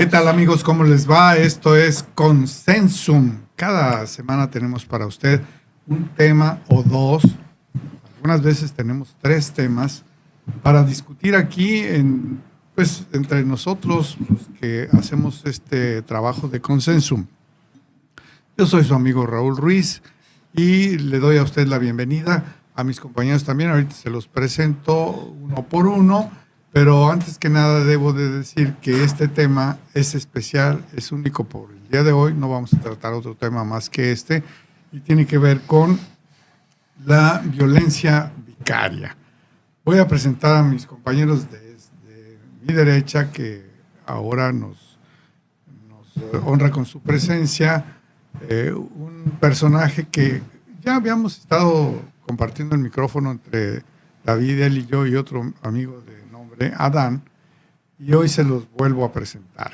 ¿Qué tal, amigos? ¿Cómo les va? Esto es Consensum. Cada semana tenemos para usted un tema o dos. Algunas veces tenemos 3 temas para discutir aquí entre nosotros los que hacemos este trabajo de Consensum. Yo soy su amigo Raúl Ruiz y le doy a usted la bienvenida, a mis compañeros también. Ahorita se los presento uno por uno, pero antes que nada debo de decir que este tema es especial, es único por el día de hoy. No vamos a tratar otro tema más que este y tiene que ver con la violencia vicaria. Voy a presentar a mis compañeros de mi derecha, que ahora nos honra con su presencia, un personaje que ya habíamos estado compartiendo el micrófono entre David, él y yo, y otro amigo de nombre Adán, y hoy se los vuelvo a presentar.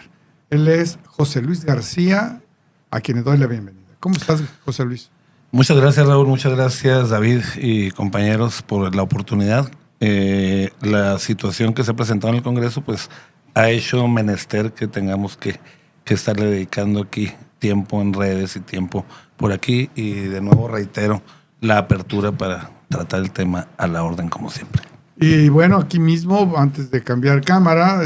Él es José Luis García, a quien le doy la bienvenida. ¿Cómo estás, José Luis? Muchas gracias, Raúl. Muchas gracias, David y compañeros, por la oportunidad. La situación que se ha presentado en el Congreso pues ha hecho menester que tengamos que estarle dedicando aquí tiempo en redes y tiempo por aquí, y de nuevo reitero la apertura para tratar el tema a la orden como siempre. Y bueno, aquí mismo, antes de cambiar cámara,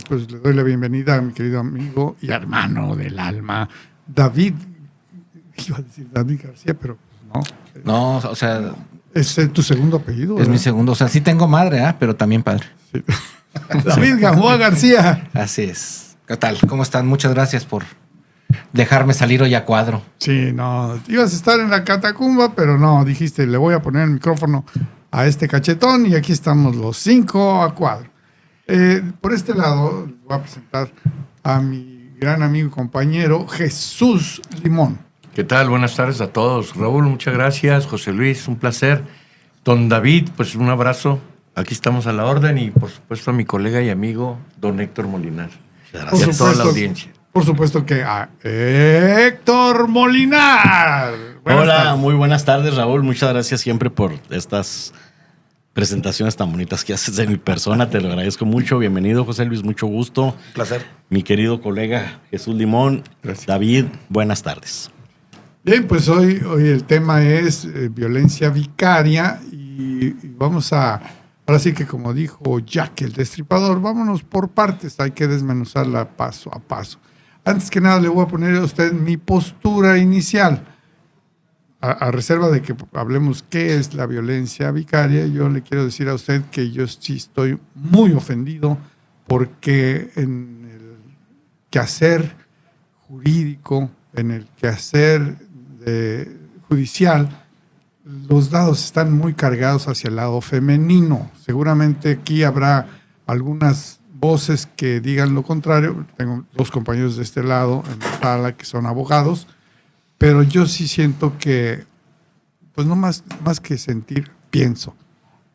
pues le doy la bienvenida a mi querido amigo y hermano del alma, David. Iba a decir David García, pero no. No, o sea... ¿Es tu segundo apellido? Es ¿verdad? mi segundo. O sea, sí tengo madre, pero también padre. Sí. David Gamboa García. Así es. ¿Qué tal? ¿Cómo están? Muchas gracias por dejarme salir hoy a cuadro. Sí, no. Ibas a estar en la catacumba, pero no. Dijiste, le voy a poner el micrófono a este cachetón y aquí estamos los 5 a cuadro. Por este lado, les voy a presentar a mi gran amigo y compañero Jesús Limón. ¿Qué tal? Buenas tardes a todos. Raúl, muchas gracias. José Luis, un placer. Don David, pues un abrazo. Aquí estamos a la orden, y por supuesto a mi colega y amigo, don Héctor Molinar. Por Y a toda supuesto, la audiencia. Por supuesto que a Héctor Molinar. Hola, tardes. Muy buenas tardes, Raúl. Muchas gracias siempre por estas presentaciones tan bonitas que haces de mi persona. Te lo agradezco mucho. Bienvenido, José Luis. Mucho gusto. Un placer. Mi querido colega Jesús Limón. Gracias. David, buenas tardes. Bien, pues hoy el tema es violencia vicaria y vamos ahora sí que, como dijo Jack el Destripador, vámonos por partes, hay que desmenuzarla paso a paso. Antes que nada le voy a poner a usted mi postura inicial. A reserva de que hablemos qué es la violencia vicaria, yo le quiero decir a usted que yo sí estoy muy ofendido porque en el quehacer jurídico, en el quehacer judicial, los dados están muy cargados hacia el lado femenino. Seguramente aquí habrá algunas voces que digan lo contrario. Tengo 2 compañeros de este lado en la sala que son abogados, pero yo sí siento que, pues no más que sentir, pienso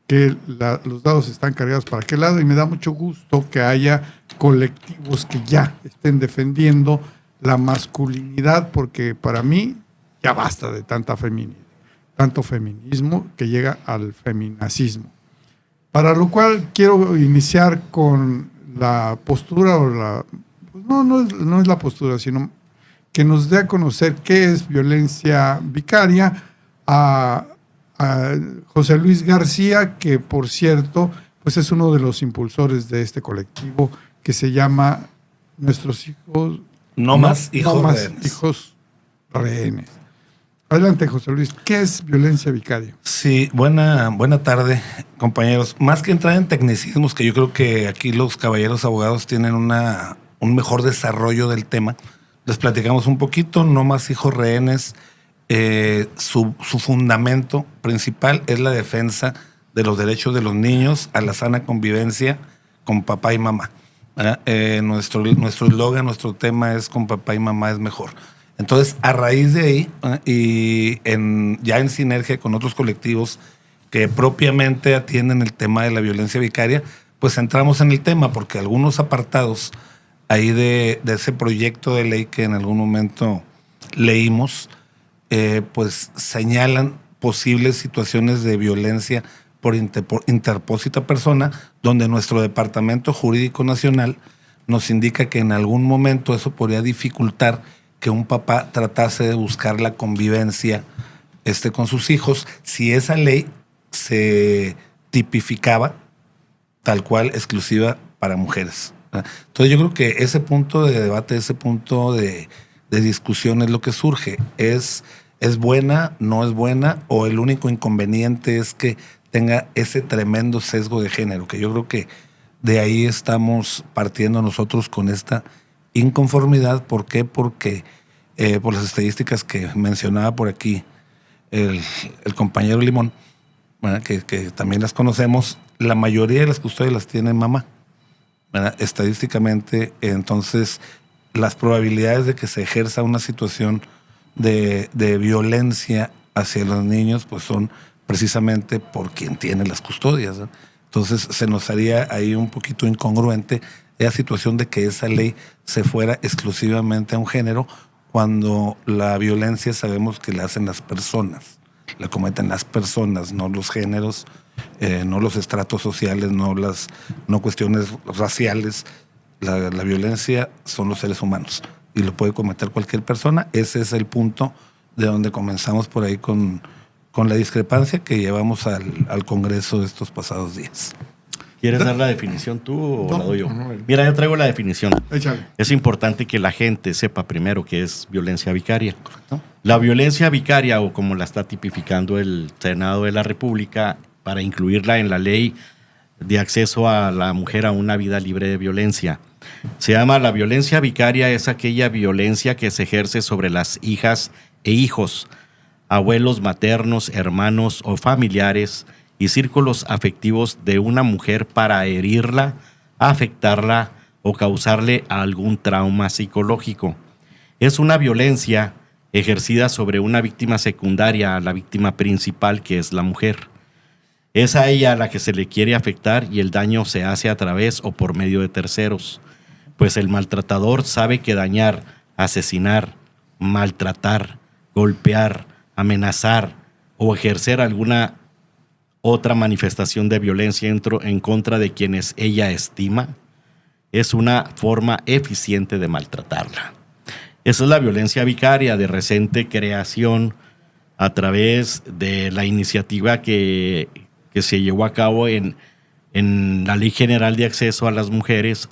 que los dados están cargados para aquel lado, y me da mucho gusto que haya colectivos que ya estén defendiendo la masculinidad, porque para mí ya basta de tanto feminismo que llega al feminacismo. Para lo cual quiero iniciar con la postura, pues no es la postura, sino que nos dé a conocer qué es violencia vicaria a José Luis García, que por cierto, pues es uno de los impulsores de este colectivo que se llama Nuestros Hijos... No más hijos rehenes. Adelante, José Luis. ¿Qué es violencia vicaria? Sí, buena tarde, compañeros. Más que entrar en tecnicismos, que yo creo que aquí los caballeros abogados tienen un mejor desarrollo del tema, les platicamos un poquito. No más hijos rehenes, su fundamento principal es la defensa de los derechos de los niños a la sana convivencia con papá y mamá. Nuestro eslogan, nuestro tema es con papá y mamá es mejor. Entonces, a raíz de ahí, y ya en sinergia con otros colectivos que propiamente atienden el tema de la violencia vicaria, pues entramos en el tema, porque algunos apartados ahí de ese proyecto de ley que en algún momento leímos, pues señalan posibles situaciones de violencia por interpósita persona, donde nuestro Departamento Jurídico Nacional nos indica que en algún momento eso podría dificultar que un papá tratase de buscar la convivencia con sus hijos si esa ley se tipificaba tal cual exclusiva para mujeres. Entonces yo creo que ese punto de debate, ese punto de discusión es lo que surge. ¿Es buena, no es buena? ¿O el único inconveniente es que tenga ese tremendo sesgo de género? Que yo creo que de ahí estamos partiendo nosotros con esta inconformidad. ¿Por qué? Porque por las estadísticas que mencionaba por aquí el compañero Limón, ¿verdad? Que también las conocemos, la mayoría de las custodias las tiene mamá, ¿verdad? Estadísticamente. Entonces las probabilidades de que se ejerza una situación de violencia hacia los niños pues son precisamente por quien tiene las custodias, ¿verdad? Entonces se nos haría ahí un poquito incongruente la situación de que esa ley se fuera exclusivamente a un género, cuando la violencia sabemos que la hacen las personas, la cometen las personas, no los géneros, no los estratos sociales, no cuestiones raciales. La violencia son los seres humanos y lo puede cometer cualquier persona. Ese es el punto de donde comenzamos por ahí con la discrepancia que llevamos al Congreso de estos pasados días. ¿Quieres dar la definición tú o No, la doy yo? no. Mira, yo traigo la definición. Échale. Es importante que la gente sepa primero qué es violencia vicaria. ¿Correcto? La violencia vicaria, o como la está tipificando el Senado de la República, para incluirla en la ley de acceso a la mujer a una vida libre de violencia, se llama la violencia vicaria, es aquella violencia que se ejerce sobre las hijas e hijos, abuelos maternos, hermanos o familiares y círculos afectivos de una mujer para herirla, afectarla o causarle algún trauma psicológico. Es una violencia ejercida sobre una víctima secundaria a la víctima principal, que es la mujer. Es a ella a la que se le quiere afectar y el daño se hace a través o por medio de terceros, pues el maltratador sabe que dañar, asesinar, maltratar, golpear, amenazar o ejercer alguna otra manifestación de violencia en contra de quienes ella estima es una forma eficiente de maltratarla. Esa es la violencia vicaria, de reciente creación a través de la iniciativa que se llevó a cabo en la Ley General de Acceso a las Mujeres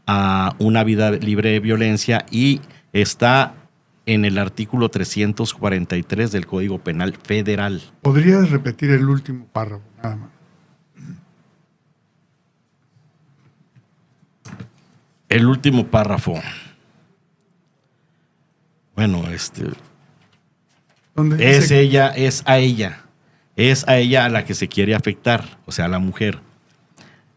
a una vida libre de violencia, y está en el artículo 343 del Código Penal Federal. ¿Podrías repetir el último párrafo, nada más? El último párrafo. Bueno, ¿Dónde es dice? ella, es a ella a la que se quiere afectar, o sea, a la mujer.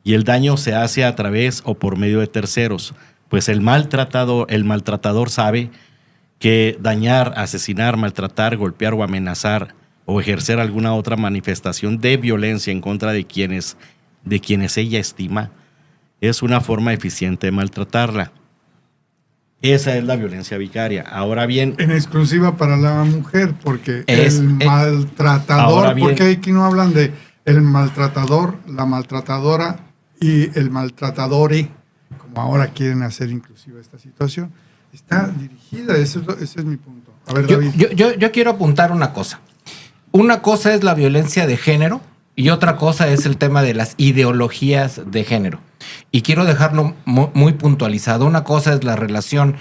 Y el daño se hace a través o por medio de terceros, pues el maltratador sabe que dañar, asesinar, maltratar, golpear o amenazar o ejercer alguna otra manifestación de violencia en contra de quienes ella estima es una forma eficiente de maltratarla. Esa es la violencia vicaria. Ahora bien, En exclusiva para la mujer, porque Es- el maltratador, ahora bien- porque aquí no hablan de el maltratador, la maltratadora y el maltratadore, como ahora quieren hacer inclusiva esta situación. Está dirigida, ese es mi punto. A ver, David. Yo quiero apuntar una cosa. Una cosa es la violencia de género y otra cosa es el tema de las ideologías de género. Y quiero dejarlo muy puntualizado. Una cosa es la relación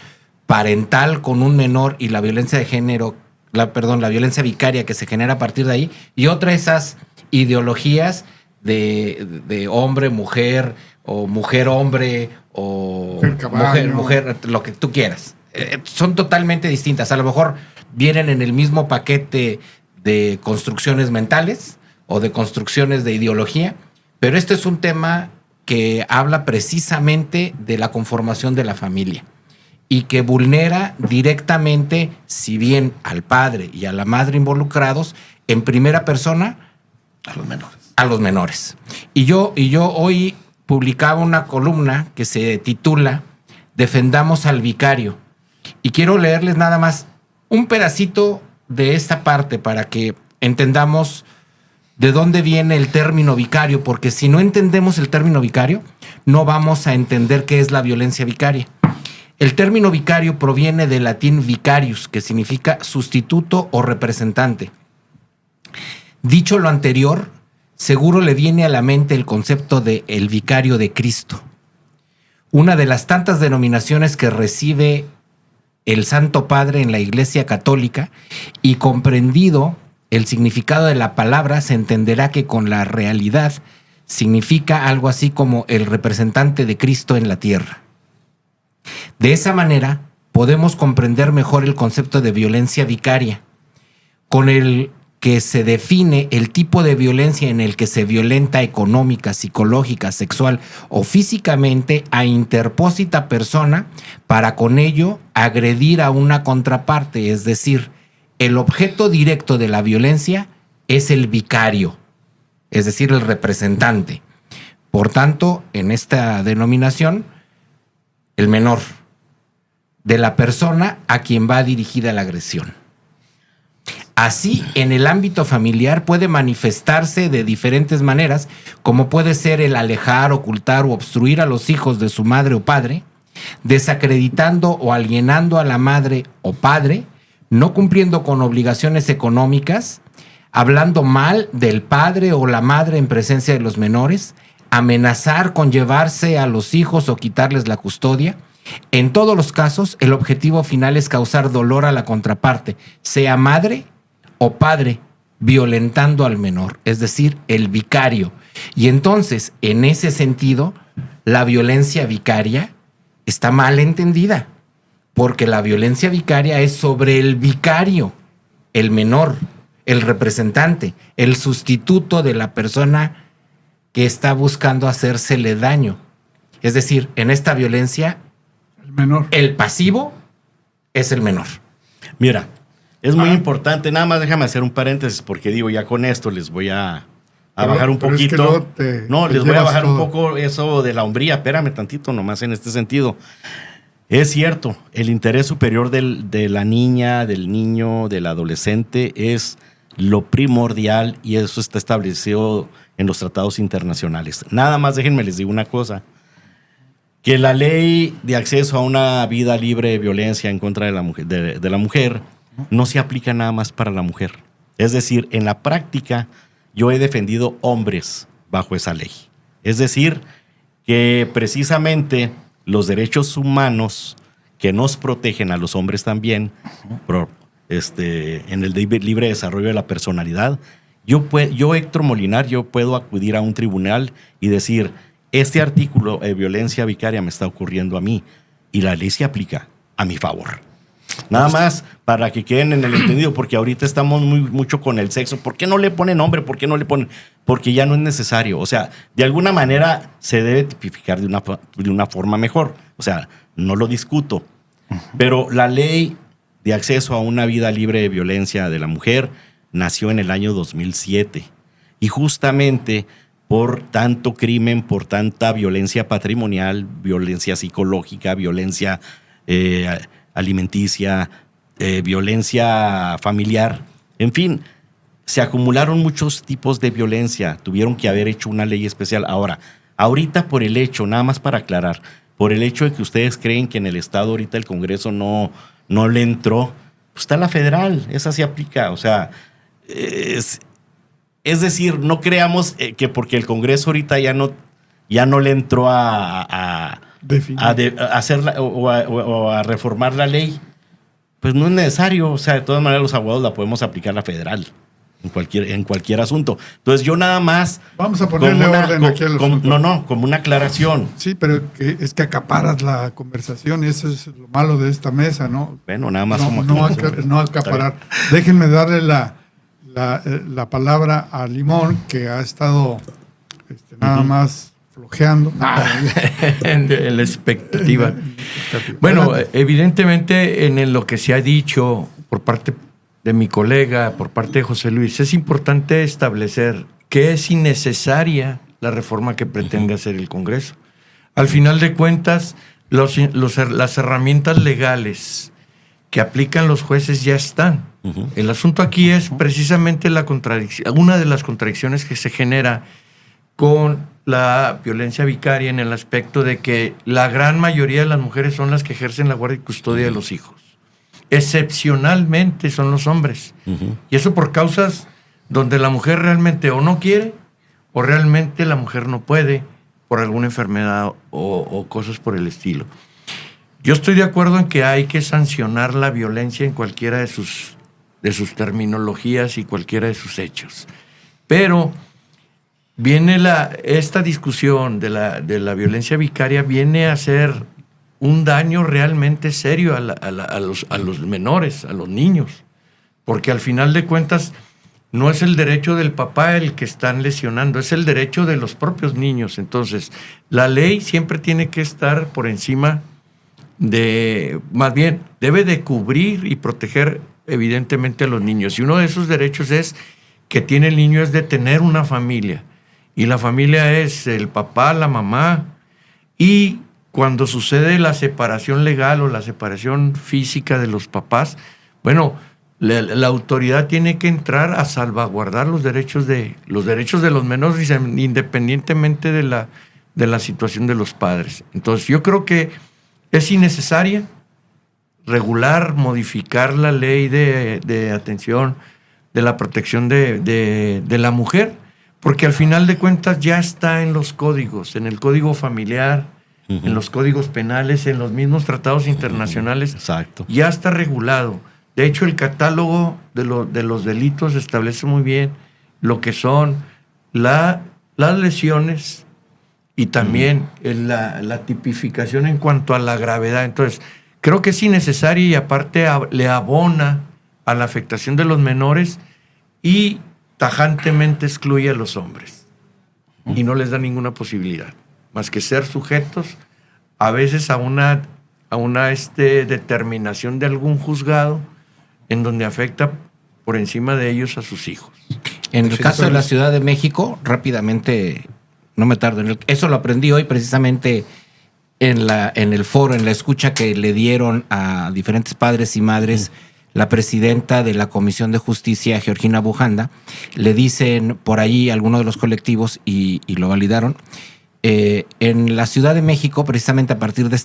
parental con un menor y la violencia de género, la violencia vicaria que se genera a partir de ahí. Y otra esas ideologías de hombre, mujer, o mujer, hombre, o Mujer, caballo. mujer, lo que tú quieras. Son totalmente distintas. A lo mejor vienen en el mismo paquete de construcciones mentales o de construcciones de ideología, pero este es un tema que habla precisamente de la conformación de la familia y que vulnera directamente, si bien al padre y a la madre involucrados, en primera persona A los menores. a los menores. Y yo hoy publicaba una columna que se titula Defendamos al vicario. Y quiero leerles nada más un pedacito de esta parte para que entendamos de dónde viene el término vicario, porque si no entendemos el término vicario, no vamos a entender qué es la violencia vicaria. El término vicario proviene del latín vicarius, que significa sustituto o representante. Dicho lo anterior, seguro le viene a la mente el concepto de el vicario de Cristo, una de las tantas denominaciones que recibe el Santo Padre en la Iglesia Católica, y comprendido el significado de la palabra, se entenderá que con la realidad significa algo así como el representante de Cristo en la tierra. De esa manera, podemos comprender mejor el concepto de violencia vicaria, con el que se define el tipo de violencia en el que se violenta económica, psicológica, sexual o físicamente a interpósita persona para con ello agredir a una contraparte, es decir, el objeto directo de la violencia es el vicario, es decir, el representante. Por tanto, en esta denominación, el menor de la persona a quien va dirigida la agresión. Así, en el ámbito familiar puede manifestarse de diferentes maneras, como puede ser el alejar, ocultar o obstruir a los hijos de su madre o padre, desacreditando o alienando a la madre o padre, no cumpliendo con obligaciones económicas, hablando mal del padre o la madre en presencia de los menores, amenazar con llevarse a los hijos o quitarles la custodia. En todos los casos, el objetivo final es causar dolor a la contraparte, sea madre o padre, violentando al menor, es decir, el vicario. Y entonces, en ese sentido, la violencia vicaria está mal entendida, porque la violencia vicaria es sobre el vicario, el menor, el representante, el sustituto de la persona que está buscando hacérsele daño. Es decir, en esta violencia, El menor. el pasivo es el menor. Mira, es muy importante, nada más déjame hacer un paréntesis, porque digo, ya con esto les voy a bajar un pero es que poquito. luego te Les voy a llevas bajar un todo. poco eso de la hombría. Espérame tantito, nomás en este sentido. Es cierto, el interés superior de la niña, del niño, del adolescente es lo primordial, y eso está establecido en los tratados internacionales. Nada más déjenme les digo una cosa, que la ley de acceso a una vida libre de violencia en contra de la mujer no se aplica nada más para la mujer. Es decir, en la práctica yo he defendido hombres bajo esa ley. Es decir, que precisamente los derechos humanos que nos protegen a los hombres también, en el libre desarrollo de la personalidad, yo, Héctor Molinar, yo puedo acudir a un tribunal y decir, este artículo de violencia vicaria me está ocurriendo a mí, y la ley se aplica a mi favor. Nada más para que queden en el entendido, porque ahorita estamos mucho con el sexo. ¿Por qué no le ponen nombre? ¿Por qué no le ponen? Porque ya no es necesario. O sea, de alguna manera se debe tipificar de una forma mejor. O sea, no lo discuto. Pero la ley de acceso a una vida libre de violencia de la mujer nació en el año 2007. Y justamente por tanto crimen, por tanta violencia patrimonial, violencia psicológica, violencia alimenticia, violencia familiar, en fin, se acumularon muchos tipos de violencia. Tuvieron que haber hecho una ley especial. Ahorita por el hecho, nada más para aclarar, por el hecho de que ustedes creen que en el Estado ahorita el Congreso no le entró, pues está la federal, esa sí aplica. O sea, es decir, no creamos que porque el Congreso ahorita ya no le entró a hacerla o a reformar la ley, pues no es necesario. O sea, de todas maneras los abogados la podemos aplicar la federal en cualquier asunto. Entonces yo nada más vamos a ponerle orden aquí al asunto. Como una aclaración. Sí, pero es que acaparas la conversación, y eso es lo malo de esta mesa, ¿no? Bueno, nada más no acaparar. Déjenme darle la palabra a Limón, que ha estado nada más flojeando. En la expectativa. Bueno, evidentemente en lo que se ha dicho por parte de mi colega, por parte de José Luis, es importante establecer que es innecesaria la reforma que pretende hacer el Congreso. Al final de cuentas, las herramientas legales que aplican los jueces ya están. El asunto aquí es precisamente la contradicción, una de las contradicciones que se genera con la violencia vicaria en el aspecto de que la gran mayoría de las mujeres son las que ejercen la guardia y custodia de los hijos. Excepcionalmente son los hombres. Y eso por causas donde la mujer realmente o no quiere o realmente la mujer no puede por alguna enfermedad o cosas por el estilo. Yo estoy de acuerdo en que hay que sancionar la violencia en cualquiera de sus terminologías y cualquiera de sus hechos. Pero viene esta discusión de la violencia vicaria viene a ser un daño realmente serio a los menores, a los niños. Porque al final de cuentas no es el derecho del papá el que están lesionando, es el derecho de los propios niños. Entonces, la ley siempre tiene que estar por encima más bien, debe de cubrir y proteger evidentemente a los niños. Y uno de esos derechos que tiene el niño es de tener una familia. Y la familia es el papá, la mamá. Y cuando sucede la separación legal o la separación física de los papás, bueno, la autoridad tiene que entrar a salvaguardar los derechos de los menores independientemente de la situación de los padres. Entonces, yo creo que es innecesaria regular, modificar la ley de atención, de la protección de la mujer, porque al final de cuentas ya está en los códigos, en el código familiar, en los códigos penales, en los mismos tratados internacionales. Exacto. Ya está regulado. De hecho, el catálogo de los delitos establece muy bien lo que son las lesiones y también la tipificación en cuanto a la gravedad. Entonces, creo que es innecesario y aparte le abona a la afectación de los menores y tajantemente excluye a los hombres. Y no les da ninguna posibilidad, más que ser sujetos a veces a una determinación de algún juzgado en donde afecta por encima de ellos a sus hijos. En el caso de la Ciudad de México, rápidamente, no me tardo, eso lo aprendí hoy precisamente en el foro, en la escucha que le dieron a diferentes padres y madres, la presidenta de la Comisión de Justicia, Georgina Bujanda, le dicen por ahí algunos de los colectivos y lo validaron. En la Ciudad de México, precisamente a partir de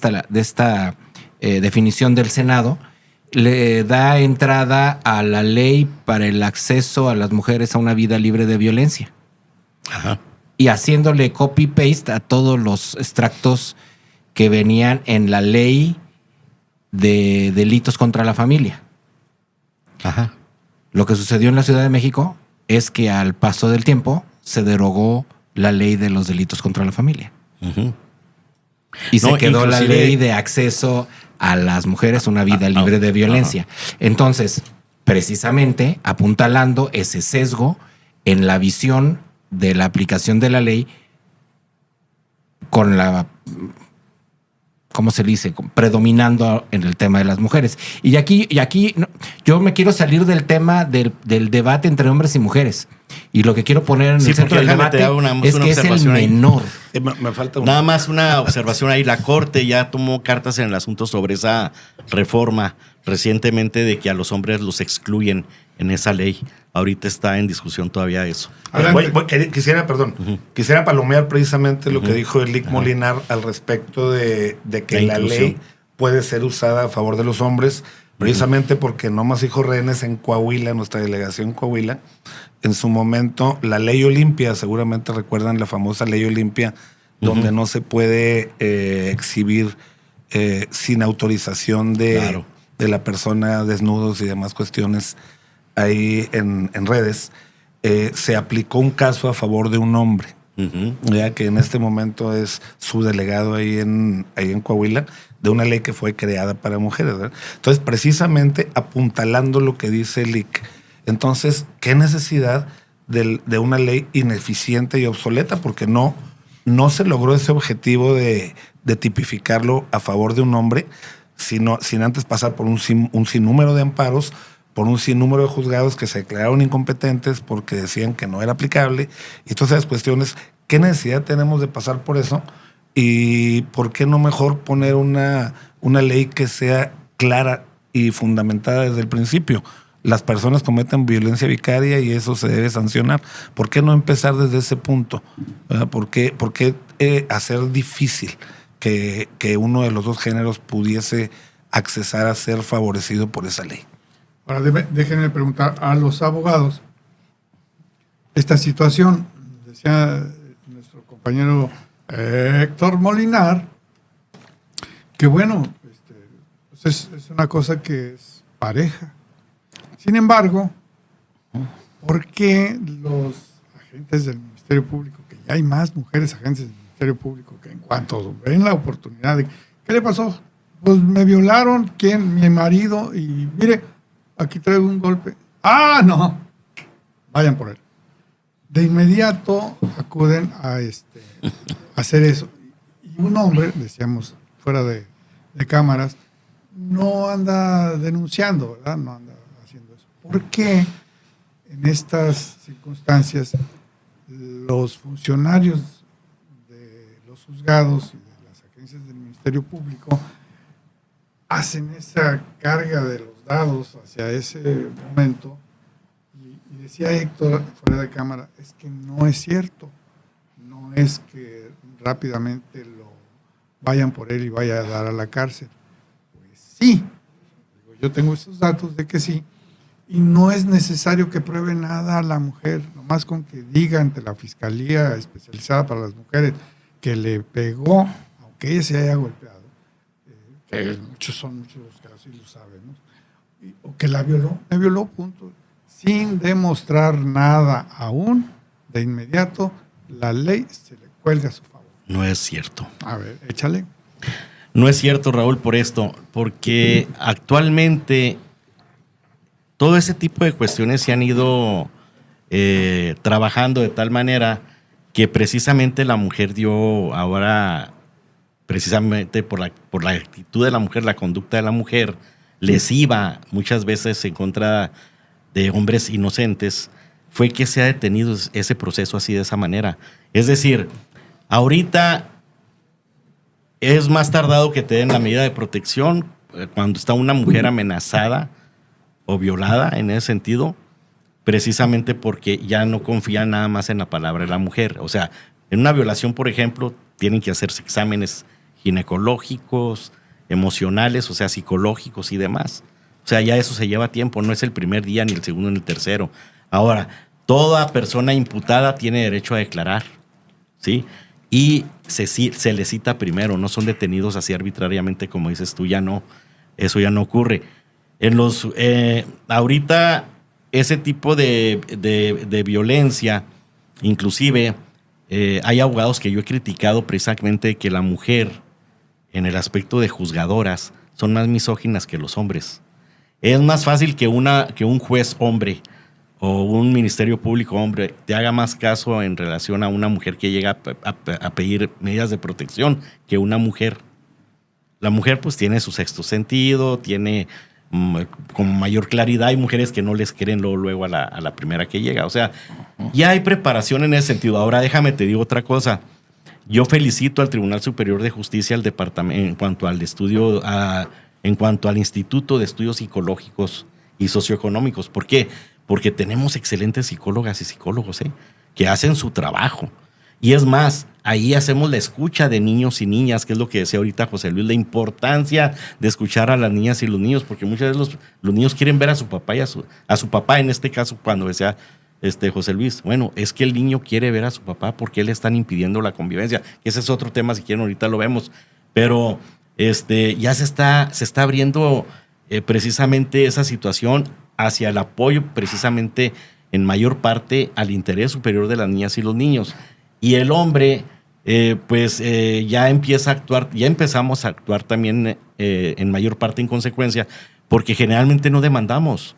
esta definición del Senado, le da entrada a la ley para el acceso a las mujeres a una vida libre de violencia. Ajá. Y haciéndole copy-paste a todos los extractos que venían en la ley de delitos contra la familia. Ajá. Lo que sucedió en la Ciudad de México es que al paso del tiempo se derogó la ley de los delitos contra la familia. Y se quedó la ley de acceso a las mujeres a una vida libre de violencia. Entonces, precisamente apuntalando ese sesgo en la visión de la aplicación de la ley con la, ¿cómo se dice? Predominando en el tema de las mujeres. Y aquí yo me quiero salir del tema del debate entre hombres y mujeres. Y lo que quiero poner en el centro del debate es que es el menor. Me falta Nada más una observación ahí. La Corte ya tomó cartas en el asunto sobre esa reforma recientemente de que a los hombres los excluyen en esa ley. Ahorita está en discusión todavía eso. Quisiera palomear precisamente lo que dijo Elic Molinar al respecto de que la ley puede ser usada a favor de los hombres, precisamente porque no más hijos rehenes en Coahuila, nuestra delegación en Coahuila, en su momento la ley Olimpia, seguramente recuerdan la famosa ley Olimpia, donde no se puede exhibir sin autorización de la persona, desnudos y demás cuestiones ahí en redes. Se aplicó un caso a favor de un hombre, ya que en este momento es subdelegado ahí en Coahuila, de una ley que fue creada para mujeres, ¿verdad? Entonces, precisamente apuntalando lo que dice Lick, entonces, ¿qué necesidad de una ley ineficiente y obsoleta? Porque no se logró ese objetivo de tipificarlo a favor de un hombre, sin antes pasar por un sinnúmero de amparos, por un sinnúmero de juzgados que se declararon incompetentes porque decían que no era aplicable. Y todas esas cuestiones, ¿qué necesidad tenemos de pasar por eso? ¿Y por qué no mejor poner una ley que sea clara y fundamentada desde el principio? las personas cometen violencia vicaria y eso se debe sancionar. ¿Por qué no empezar desde ese punto? ¿Verdad? ¿Por qué hacer difícil que uno de los dos géneros pudiese accesar a ser favorecido por esa ley? Ahora déjenme preguntar a los abogados esta situación. Decía nuestro compañero Héctor Molinar que bueno, pues es una cosa que es pareja. Sin embargo, ¿por qué los agentes del Ministerio Público, que ya hay más mujeres agentes del Ministerio Público, que en cuanto ven la oportunidad de ¿qué le pasó? Pues me violaron, ¿quién? Mi marido, y mire, aquí traigo un golpe. ¡Ah, no! Vayan por él. De inmediato acuden a hacer eso. Y un hombre, decíamos, fuera de cámaras, no anda denunciando, ¿verdad? No anda haciendo eso. ¿Por qué en estas circunstancias los funcionarios de los juzgados y de las agencias del Ministerio Público hacen esa carga de los dados hacia ese momento? Y decía Héctor fuera de cámara, es que no es cierto, no es que rápidamente lo vayan por él y vaya a dar a la cárcel. Pues sí, yo tengo esos datos de que sí, y no es necesario que pruebe nada a la mujer, nomás con que diga ante la Fiscalía Especializada para las Mujeres que le pegó, aunque ella se haya golpeado, que son muchos los casos y lo sabemos, o que la violó, me violó, punto. Sin demostrar nada aún, de inmediato, la ley se le cuelga a su favor. No es cierto. A ver, échale. No es cierto, Raúl, por esto, porque actualmente todo ese tipo de cuestiones se han ido trabajando de tal manera que precisamente la mujer dio ahora, precisamente por la actitud de la mujer, la conducta de la mujer, lesiva muchas veces en contra de hombres inocentes, fue que se ha detenido ese proceso así de esa manera. Es decir, ahorita es más tardado que te den la medida de protección cuando está una mujer amenazada o violada en ese sentido, precisamente porque ya no confían nada más en la palabra de la mujer. O sea, en una violación, por ejemplo, tienen que hacerse exámenes ginecológicos, emocionales, o sea, psicológicos y demás. O sea, ya eso se lleva tiempo, no es el primer día, ni el segundo, ni el tercero. Ahora, toda persona imputada tiene derecho a declarar, ¿sí? Y se les cita primero, no son detenidos así arbitrariamente, como dices tú, ya no, eso ya no ocurre. Ahorita ese tipo de violencia, inclusive hay abogados que yo he criticado precisamente que la mujer, en el aspecto de juzgadoras, son más misóginas que los hombres. Es más fácil que un juez hombre o un ministerio público hombre te haga más caso en relación a una mujer que llega a pedir medidas de protección que una mujer. La mujer pues tiene su sexto sentido, tiene con mayor claridad. Hay mujeres que no les creen luego a la primera que llega. O sea, ya hay preparación en ese sentido. Ahora déjame te digo otra cosa. Yo felicito al Tribunal Superior de Justicia, al departamento, en cuanto al estudio, en cuanto al Instituto de Estudios Psicológicos y Socioeconómicos. ¿Por qué? Porque tenemos excelentes psicólogas y psicólogos, que hacen su trabajo. Y es más, ahí hacemos la escucha de niños y niñas, que es lo que decía ahorita José Luis, la importancia de escuchar a las niñas y los niños, porque muchas veces los niños quieren ver a su papá y a su papá, en este caso, cuando decía José Luis, bueno, es que el niño quiere ver a su papá porque le están impidiendo la convivencia. Ese es otro tema, si quieren ahorita lo vemos. Pero ya se está abriendo precisamente esa situación hacia el apoyo precisamente en mayor parte al interés superior de las niñas y los niños. Y el hombre, ya empieza a actuar, ya empezamos a actuar también en mayor parte en consecuencia, porque generalmente no demandamos.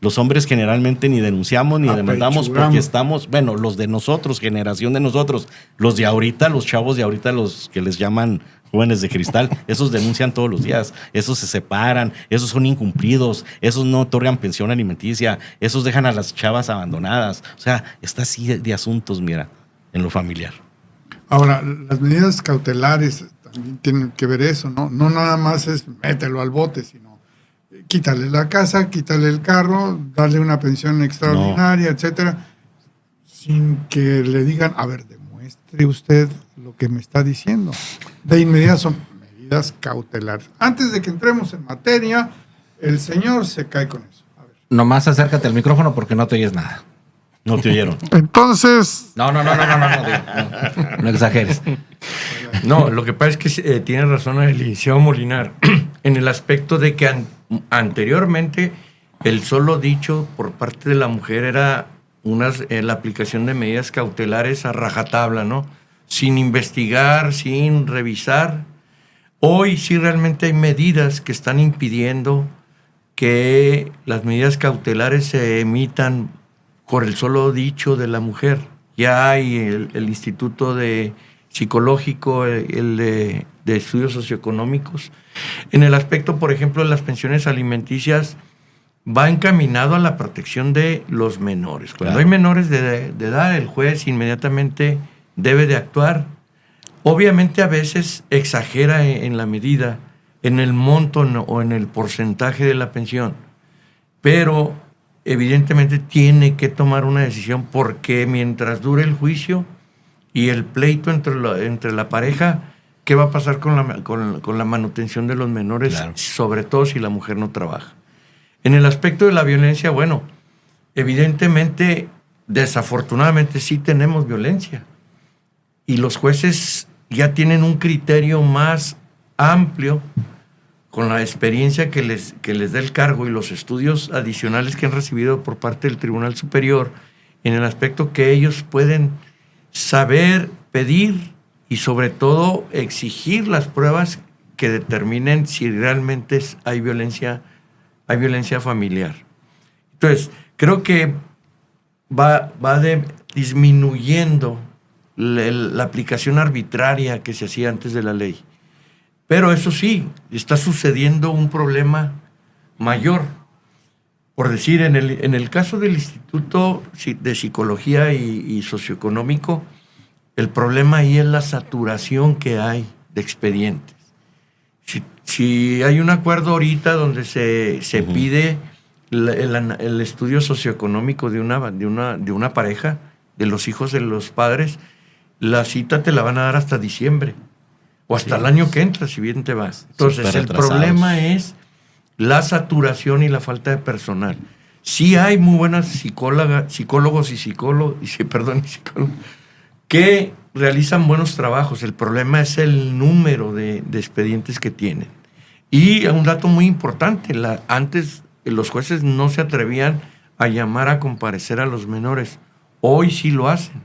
Los hombres generalmente ni denunciamos ni demandamos porque estamos, bueno, los de nosotros, generación de nosotros, los de ahorita, los chavos de ahorita, los que les llaman jóvenes de cristal, esos denuncian todos los días, esos se separan, esos son incumplidos, esos no otorgan pensión alimenticia, esos dejan a las chavas abandonadas. O sea, está así de asuntos, mira, en lo familiar. Ahora, las medidas cautelares también tienen que ver eso, ¿no? No nada más es mételo al bote, sino quítale la casa, quítale el carro, darle una pensión extraordinaria, etcétera, sin que le digan, a ver, demuestre usted lo que me está diciendo. De inmediato son medidas cautelares. Antes de que entremos en materia, el señor se cae con eso. A ver. Nomás acércate al micrófono porque no te oyes nada. No te oyeron. Entonces, No, no exageres. No, lo que pasa es que tiene razón el licenciado Molinar en el aspecto de que anteriormente el solo dicho por parte de la mujer era la aplicación de medidas cautelares a rajatabla, ¿no? Sin investigar, sin revisar. Hoy sí realmente hay medidas que están impidiendo que las medidas cautelares se emitan por el solo dicho de la mujer. Ya hay el Instituto Psicológico, el de Estudios Socioeconómicos. En el aspecto, por ejemplo, de las pensiones alimenticias, va encaminado a la protección de los menores. Cuando hay menores de edad, el juez inmediatamente debe de actuar. Obviamente a veces exagera en la medida, en el monto o en el porcentaje de la pensión, pero evidentemente tiene que tomar una decisión porque mientras dure el juicio y el pleito entre la pareja, ¿qué va a pasar con la manutención de los menores? Claro. Sobre todo si la mujer no trabaja. En el aspecto de la violencia, bueno, evidentemente, desafortunadamente sí tenemos violencia y los jueces ya tienen un criterio más amplio con la experiencia que les da el cargo y los estudios adicionales que han recibido por parte del Tribunal Superior en el aspecto que ellos pueden saber, pedir y sobre todo exigir las pruebas que determinen si realmente hay violencia familiar. Entonces, creo que va disminuyendo la aplicación arbitraria que se hacía antes de la ley. Pero eso sí, está sucediendo un problema mayor. Por decir, en el caso del Instituto de Psicología y Socioeconómico, el problema ahí es la saturación que hay de expedientes. Si hay un acuerdo ahorita donde se pide el estudio socioeconómico de una pareja, de los hijos de los padres, la cita te la van a dar hasta diciembre. O hasta el año que entra, si bien te vas. Entonces, el problema es la saturación y la falta de personal. Sí hay muy buenas psicólogos que realizan buenos trabajos. El problema es el número de expedientes que tienen. Y un dato muy importante, antes los jueces no se atrevían a llamar a comparecer a los menores. Hoy sí lo hacen.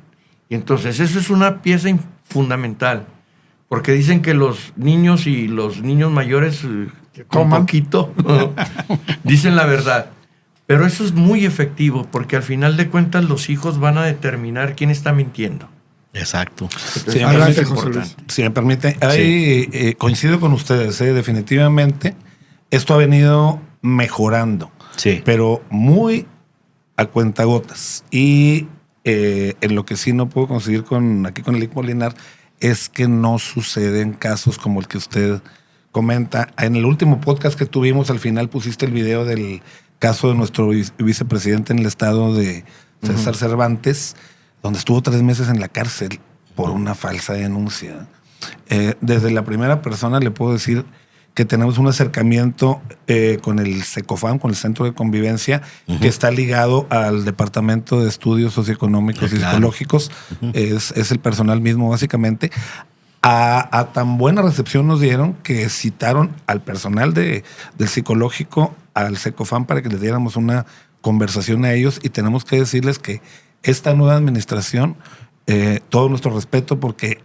Y entonces, eso es una pieza fundamental. Porque dicen que los niños y los niños mayores con poquito dicen la verdad. Pero eso es muy efectivo porque al final de cuentas los hijos van a determinar quién está mintiendo. Exacto. Si me permite, coincido con ustedes, definitivamente esto ha venido mejorando, pero muy a cuentagotas. Y en lo que sí no puedo conseguir aquí con el Lic Molinar es que no suceden casos como el que usted comenta. En el último podcast que tuvimos, al final pusiste el video del caso de nuestro vicepresidente en el estado de César Cervantes, donde estuvo 3 meses en la cárcel por una falsa denuncia. Desde la primera persona le puedo decir que tenemos un acercamiento con el SECOFAM, con el Centro de Convivencia, que está ligado al Departamento de Estudios Socioeconómicos y Psicológicos. Es el personal mismo, básicamente. A tan buena recepción nos dieron que citaron al personal del psicológico, al SECOFAM, para que les diéramos una conversación a ellos. Y tenemos que decirles que esta nueva administración, todo nuestro respeto, porque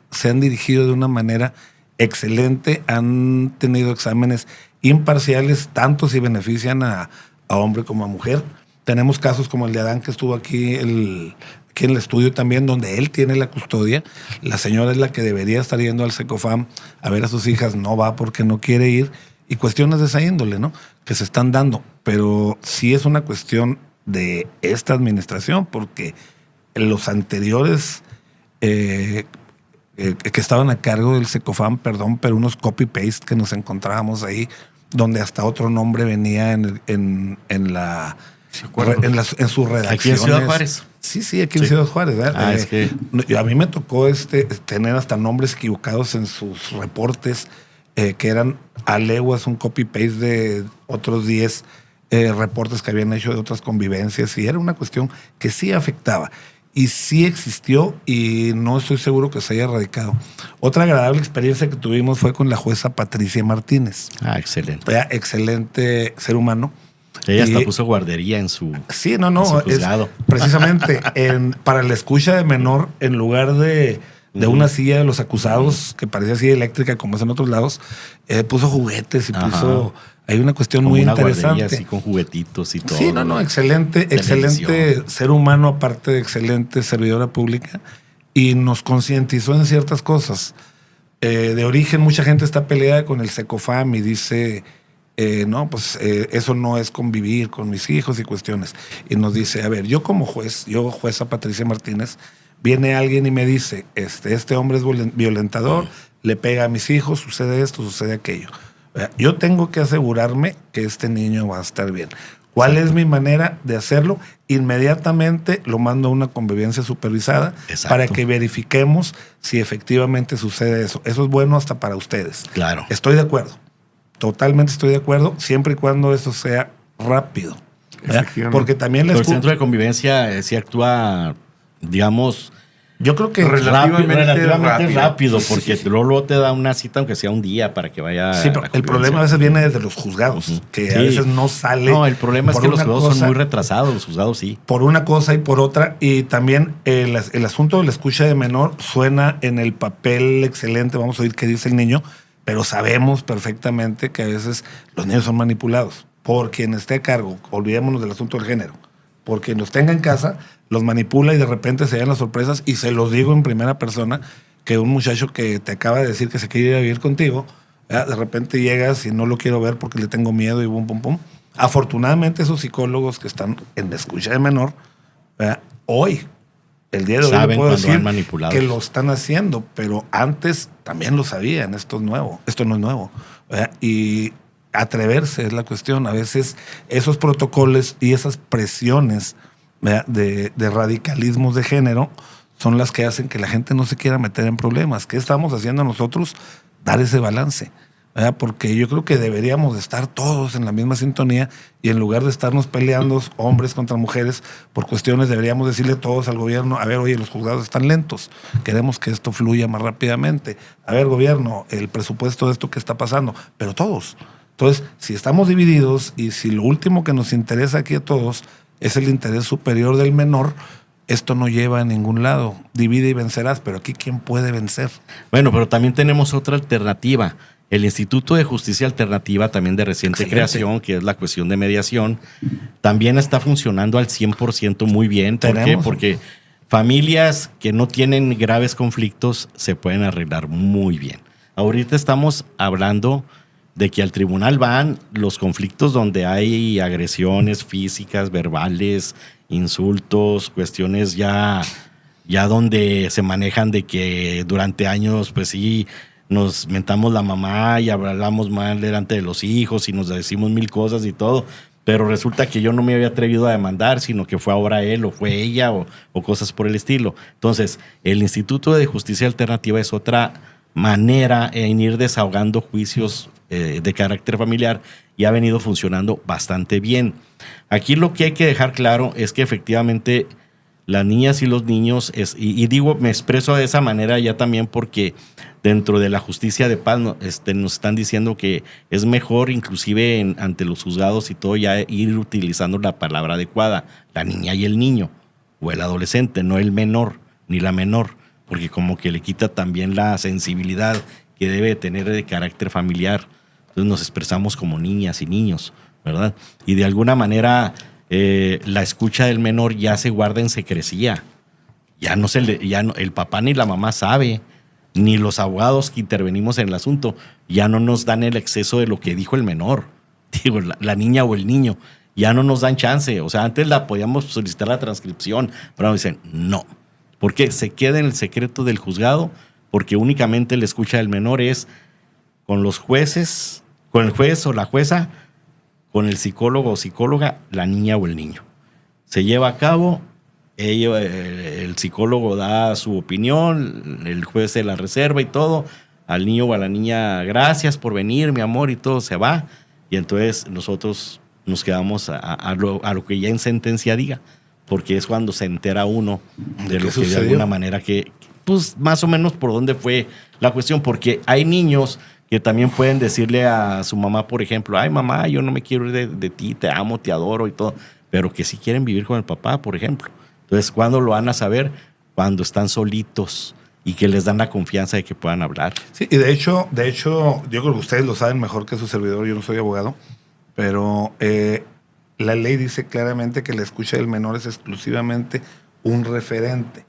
se han dirigido de una manera excelente, han tenido exámenes imparciales, tanto si benefician a hombre como a mujer. Tenemos casos como el de Adán, que estuvo aquí en el estudio también, donde él tiene la custodia. La señora es la que debería estar yendo al SECOFAM a ver a sus hijas, no va porque no quiere ir, y cuestiones de esa índole, ¿no?, que se están dando. Pero sí es una cuestión de esta administración, porque los anteriores que estaban a cargo del SECOFAM, pero unos copy-paste que nos encontrábamos ahí, donde hasta otro nombre venía en su redacción. Aquí en Ciudad Juárez. Sí, aquí en Ciudad Juárez. ¿Verdad? Es que... A mí me tocó tener hasta nombres equivocados en sus reportes, que eran a leguas un copy-paste de otros 10 reportes que habían hecho de otras convivencias, y era una cuestión que sí afectaba. Y sí existió, y no estoy seguro que se haya erradicado. Otra agradable experiencia que tuvimos fue con la jueza Patricia Martínez. Excelente. Excelente ser humano. Ella hasta puso guardería en su juzgado. Precisamente para la escucha de menor, en lugar de una silla de los acusados, que parecía silla eléctrica como es en otros lados, puso juguetes y puso... Hay una cuestión como muy una interesante. Así con juguetitos y todo. Sí, excelente ser humano, aparte de excelente servidora pública, y nos concientizó en ciertas cosas. De origen, mucha gente está peleada con el Secofam y dice, eso no es convivir con mis hijos y cuestiones. Y nos dice, a ver, yo como jueza Patricia Martínez, viene alguien y me dice, este hombre es violentador, le pega a mis hijos, sucede esto, sucede aquello. Yo tengo que asegurarme que este niño va a estar bien. ¿Cuál es mi manera de hacerlo? Inmediatamente lo mando a una convivencia supervisada. Exacto. Para que verifiquemos si efectivamente sucede eso. Eso es bueno hasta para ustedes. Claro. Estoy de acuerdo. Totalmente estoy de acuerdo, siempre y cuando eso sea rápido. Porque también el centro de convivencia sí actúa, digamos... Yo creo que relativamente rápido, porque luego te da una cita, aunque sea un día, para que vaya. Sí, pero el problema a veces viene desde los juzgados, que a veces no sale. No, el problema es que los juzgados son muy retrasados, los juzgados sí. Por una cosa y por otra, y también el asunto de la escucha de menor suena en el papel excelente, vamos a oír qué dice el niño, pero sabemos perfectamente que a veces los niños son manipulados por quien esté a cargo. Olvidémonos del asunto del género. Por quien los tenga en casa, los manipula y de repente se dan las sorpresas. Y se los digo en primera persona, que un muchacho que te acaba de decir que se quiere ir a vivir contigo, de repente llegas y no lo quiero ver porque le tengo miedo y pum, pum, pum. Afortunadamente esos psicólogos que están en la escucha de menor, hoy, el día de hoy, saben puedo decir que lo están haciendo, pero antes también lo sabían. Esto no es nuevo. Y atreverse es la cuestión. A veces esos protocolos y esas presiones de radicalismos de género son las que hacen que la gente no se quiera meter en problemas. ¿Qué estamos haciendo nosotros? Dar ese balance. Porque yo creo que deberíamos de estar todos en la misma sintonía, y en lugar de estarnos peleando hombres contra mujeres por cuestiones, deberíamos decirle todos al gobierno, a ver, oye, los juzgados están lentos, queremos que esto fluya más rápidamente. A ver, gobierno, el presupuesto de esto que está pasando, pero todos. Entonces, si estamos divididos y si lo último que nos interesa aquí a todos es el interés superior del menor, esto no lleva a ningún lado. Divide y vencerás, pero aquí ¿quién puede vencer? Bueno, pero también tenemos otra alternativa. El Instituto de Justicia Alternativa, también de reciente creación, que es la cuestión de mediación, también está funcionando al 100% muy bien. ¿Por qué? Porque familias que no tienen graves conflictos se pueden arreglar muy bien. Ahorita estamos hablando de que al tribunal van los conflictos donde hay agresiones físicas, verbales, insultos, cuestiones ya donde se manejan de que durante años, pues sí, nos mentamos la mamá y hablamos mal delante de los hijos y nos decimos mil cosas y todo, pero resulta que yo no me había atrevido a demandar, sino que fue ahora él o fue ella o cosas por el estilo. Entonces, el Instituto de Justicia Alternativa es otra manera en ir desahogando juicios de carácter familiar, y ha venido funcionando bastante bien. Aquí lo que hay que dejar claro es que efectivamente las niñas y los niños, y digo, me expreso de esa manera ya también porque dentro de la justicia de paz nos están diciendo que es mejor inclusive ante los juzgados y todo ya ir utilizando la palabra adecuada, la niña y el niño, o el adolescente, no el menor ni la menor, porque como que le quita también la sensibilidad que debe tener de carácter familiar. Entonces nos expresamos como niñas y niños, ¿verdad? Y de alguna manera la escucha del menor ya se guarda en secrecía. El papá ni la mamá sabe, ni los abogados que intervenimos en el asunto, ya no nos dan el exceso de lo que dijo el menor. Digo, la niña o el niño, ya no nos dan chance. O sea, antes podíamos solicitar la transcripción, pero nos dicen no. Porque se queda en el secreto del juzgado, porque únicamente la escucha del menor es con los jueces, con el juez o la jueza, con el psicólogo o psicóloga, la niña o el niño. Se lleva a cabo, el psicólogo da su opinión, el juez se la reserva y todo, al niño o a la niña, gracias por venir, mi amor, y todo se va, y entonces nosotros nos quedamos a lo que ya en sentencia diga, porque es cuando se entera uno de lo que de alguna manera pues más o menos por dónde fue la cuestión, porque hay niños que también pueden decirle a su mamá, por ejemplo, ay mamá, yo no me quiero ir de ti, te amo, te adoro y todo, pero que sí quieren vivir con el papá, por ejemplo. Entonces, ¿cuándo lo van a saber? Cuando están solitos y que les dan la confianza de que puedan hablar. Sí, y de hecho, yo creo que ustedes lo saben mejor que su servidor, yo no soy abogado, pero la ley dice claramente que la escucha del menor es exclusivamente un referente.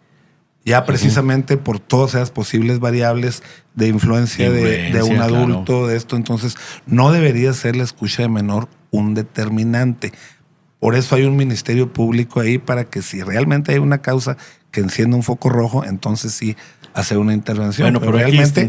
Ya precisamente por todas esas posibles variables de influencia de un adulto, claro, de esto, entonces no debería ser la escucha de menor un determinante. Por eso hay un ministerio público ahí para que si realmente hay una causa que encienda un foco rojo, entonces sí hacer una intervención. Bueno, pero realmente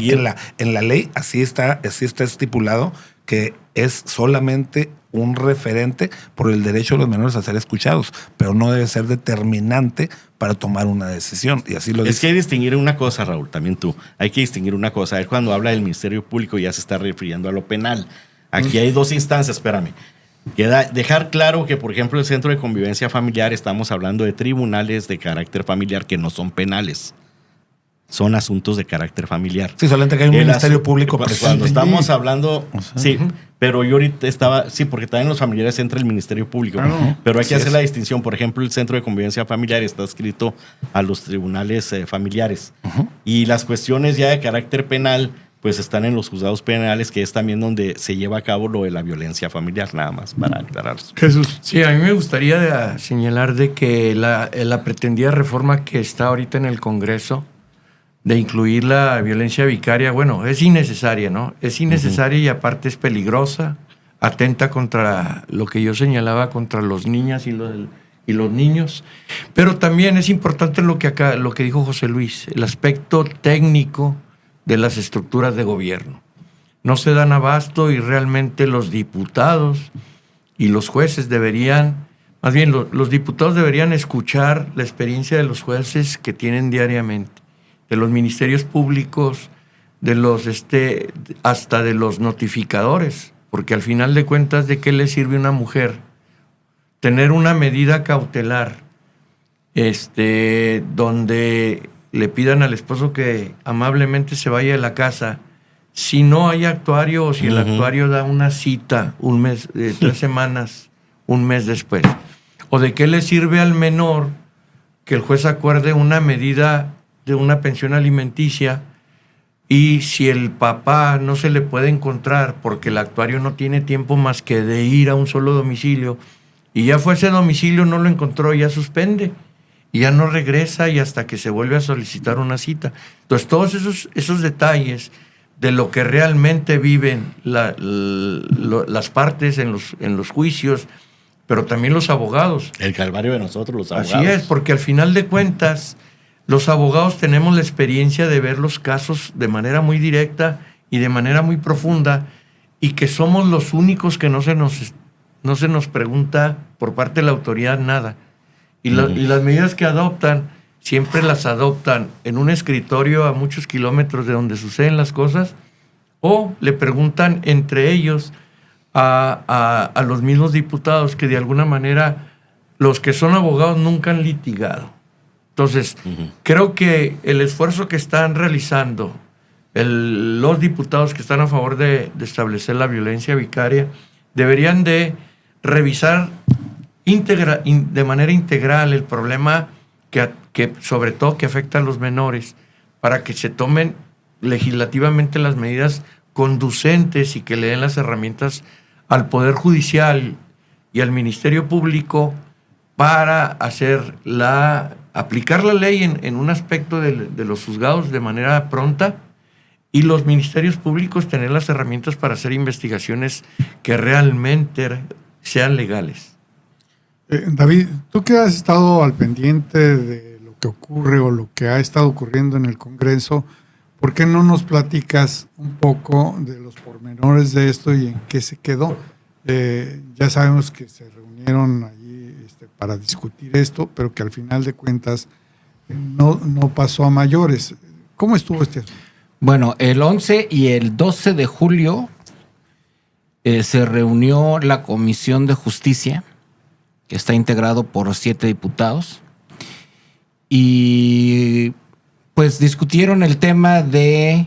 en la ley así está estipulado que es solamente un referente por el derecho de los menores a ser escuchados, pero no debe ser determinante para tomar una decisión. Y así lo dice. Es que hay que distinguir una cosa, Raúl, también tú. Hay que distinguir una cosa. Él cuando habla del Ministerio Público ya se está refiriendo a lo penal. Aquí hay dos instancias, espérame. Dejar claro que, por ejemplo, el Centro de Convivencia Familiar, estamos hablando de tribunales de carácter familiar que no son penales. Son asuntos de carácter familiar. Sí, solamente que hay un ministerio público presente. Cuando estamos hablando, sí, pero yo ahorita sí, porque también los familiares entra el Ministerio Público. Claro, pero hay que hacer la distinción. Por ejemplo, el Centro de Convivencia Familiar está adscrito a los tribunales familiares. Y las cuestiones ya de carácter penal, pues están en los juzgados penales, que es también donde se lleva a cabo lo de la violencia familiar, nada más para aclarar. Jesús. Sí, a mí me gustaría señalar de que la pretendida reforma que está ahorita en el Congreso de incluir la violencia vicaria, bueno, es innecesaria, ¿no? Es innecesaria y aparte es peligrosa, atenta contra lo que yo señalaba, contra los niñas y los niños. Pero también es importante lo que dijo José Luis, el aspecto técnico de las estructuras de gobierno. No se dan abasto y realmente los diputados y los jueces deberían, más bien los diputados deberían escuchar la experiencia de los jueces que tienen diariamente, de los ministerios públicos, de los hasta de los notificadores, porque al final de cuentas, ¿de qué le sirve a una mujer tener una medida cautelar donde le pidan al esposo que amablemente se vaya de la casa si no hay actuario o si el actuario da una cita un mes, 3 semanas, un mes después? ¿O de qué le sirve al menor que el juez acuerde una medida de una pensión alimenticia y si el papá no se le puede encontrar porque el actuario no tiene tiempo más que de ir a un solo domicilio y ya fue a ese domicilio, no lo encontró, ya suspende y ya no regresa y hasta que se vuelve a solicitar una cita? Entonces todos esos detalles de lo que realmente viven las partes en los juicios, pero también los abogados. El calvario de nosotros, los abogados. Así es, porque al final de cuentas los abogados tenemos la experiencia de ver los casos de manera muy directa y de manera muy profunda, y que somos los únicos que no se nos pregunta por parte de la autoridad nada. Y las medidas que adoptan, siempre las adoptan en un escritorio a muchos kilómetros de donde suceden las cosas, o le preguntan entre ellos a los mismos diputados que de alguna manera los que son abogados nunca han litigado. Entonces, creo que el esfuerzo que están realizando los diputados que están a favor de establecer la violencia vicaria deberían de revisar de manera integral el problema que sobre todo que afecta a los menores, para que se tomen legislativamente las medidas conducentes y que le den las herramientas al Poder Judicial y al Ministerio Público para aplicar la ley en un aspecto de los juzgados de manera pronta, y los ministerios públicos tener las herramientas para hacer investigaciones que realmente sean legales. David, tú que has estado al pendiente de lo que ocurre o lo que ha estado ocurriendo en el Congreso, ¿por qué no nos platicas un poco de los pormenores de esto y en qué se quedó? Ya sabemos que se reunieron allí para discutir esto, pero que al final de cuentas no pasó a mayores. ¿Cómo estuvo este asunto? Bueno, el 11 y el 12 de julio se reunió la Comisión de Justicia, que está integrado por 7 diputados, y pues discutieron el tema de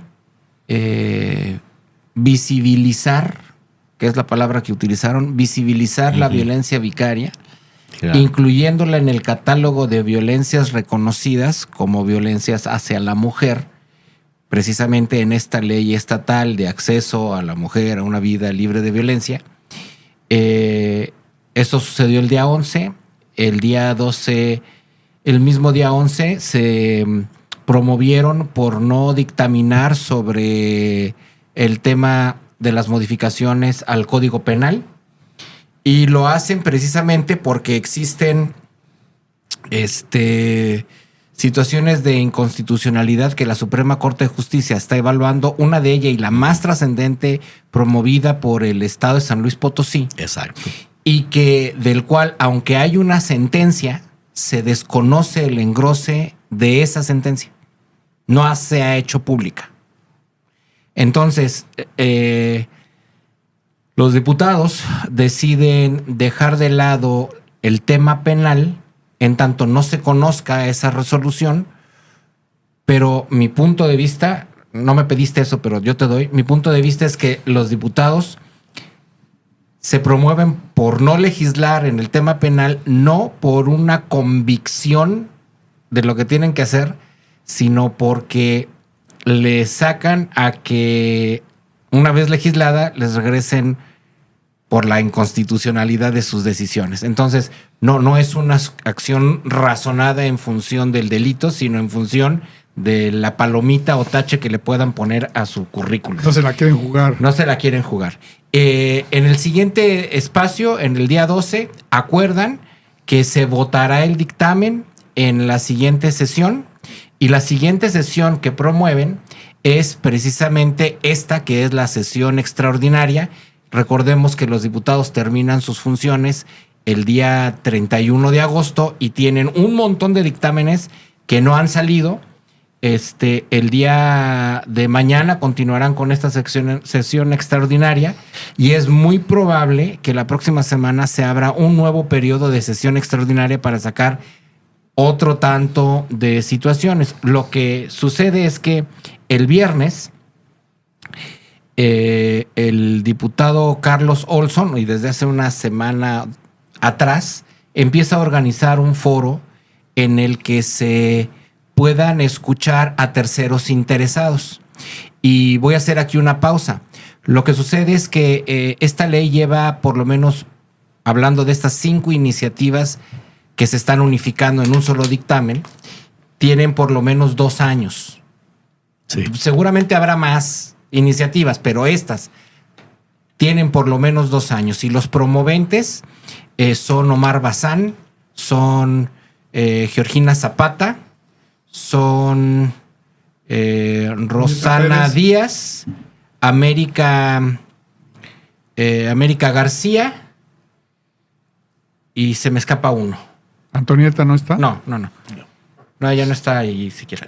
visibilizar, que es la palabra que utilizaron, visibilizar la violencia vicaria, Claro. incluyéndola en el catálogo de violencias reconocidas como violencias hacia la mujer, precisamente en esta ley estatal de acceso a la mujer a una vida libre de violencia. Eso sucedió el día 11. El día 12, el mismo día 11, se promovieron por no dictaminar sobre el tema de las modificaciones al Código Penal. Y lo hacen precisamente porque existen situaciones de inconstitucionalidad que la Suprema Corte de Justicia está evaluando, una de ellas y la más trascendente, promovida por el Estado de San Luis Potosí. Exacto. Y que del cual, aunque hay una sentencia, se desconoce el engrose de esa sentencia. No se ha hecho pública. Entonces, los diputados deciden dejar de lado el tema penal en tanto no se conozca esa resolución, pero mi punto de vista, no me pediste eso, pero yo te doy, mi punto de vista es que los diputados se promueven por no legislar en el tema penal, no por una convicción de lo que tienen que hacer, sino porque le sacan a que una vez legislada les regresen por la inconstitucionalidad de sus decisiones. Entonces, no es una acción razonada en función del delito, sino en función de la palomita o tache que le puedan poner a su currículum. No se la quieren jugar. No se la quieren jugar. En el siguiente espacio, en el día 12, acuerdan que se votará el dictamen en la siguiente sesión, y la siguiente sesión que promueven es precisamente esta, que es la sesión extraordinaria. Recordemos que los diputados terminan sus funciones el día 31 de agosto y tienen un montón de dictámenes que no han salido. El día de mañana continuarán con esta sesión extraordinaria, y es muy probable que la próxima semana se abra un nuevo periodo de sesión extraordinaria para sacar otro tanto de situaciones. Lo que sucede es que el viernes el diputado Carlos Olson, y desde hace una semana atrás, empieza a organizar un foro en el que se puedan escuchar a terceros interesados. Y voy a hacer aquí una pausa. Lo que sucede es que esta ley lleva, por lo menos, hablando de estas 5 iniciativas que se están unificando en un solo dictamen, tienen por lo menos 2 años. Sí. Seguramente habrá más iniciativas, pero estas tienen por lo menos 2 años. Y los promoventes son Omar Bazán, son Georgina Zapata, son Rosana Díaz, América García, y se me escapa uno. ¿Antonieta no está? No, ella no está ahí siquiera.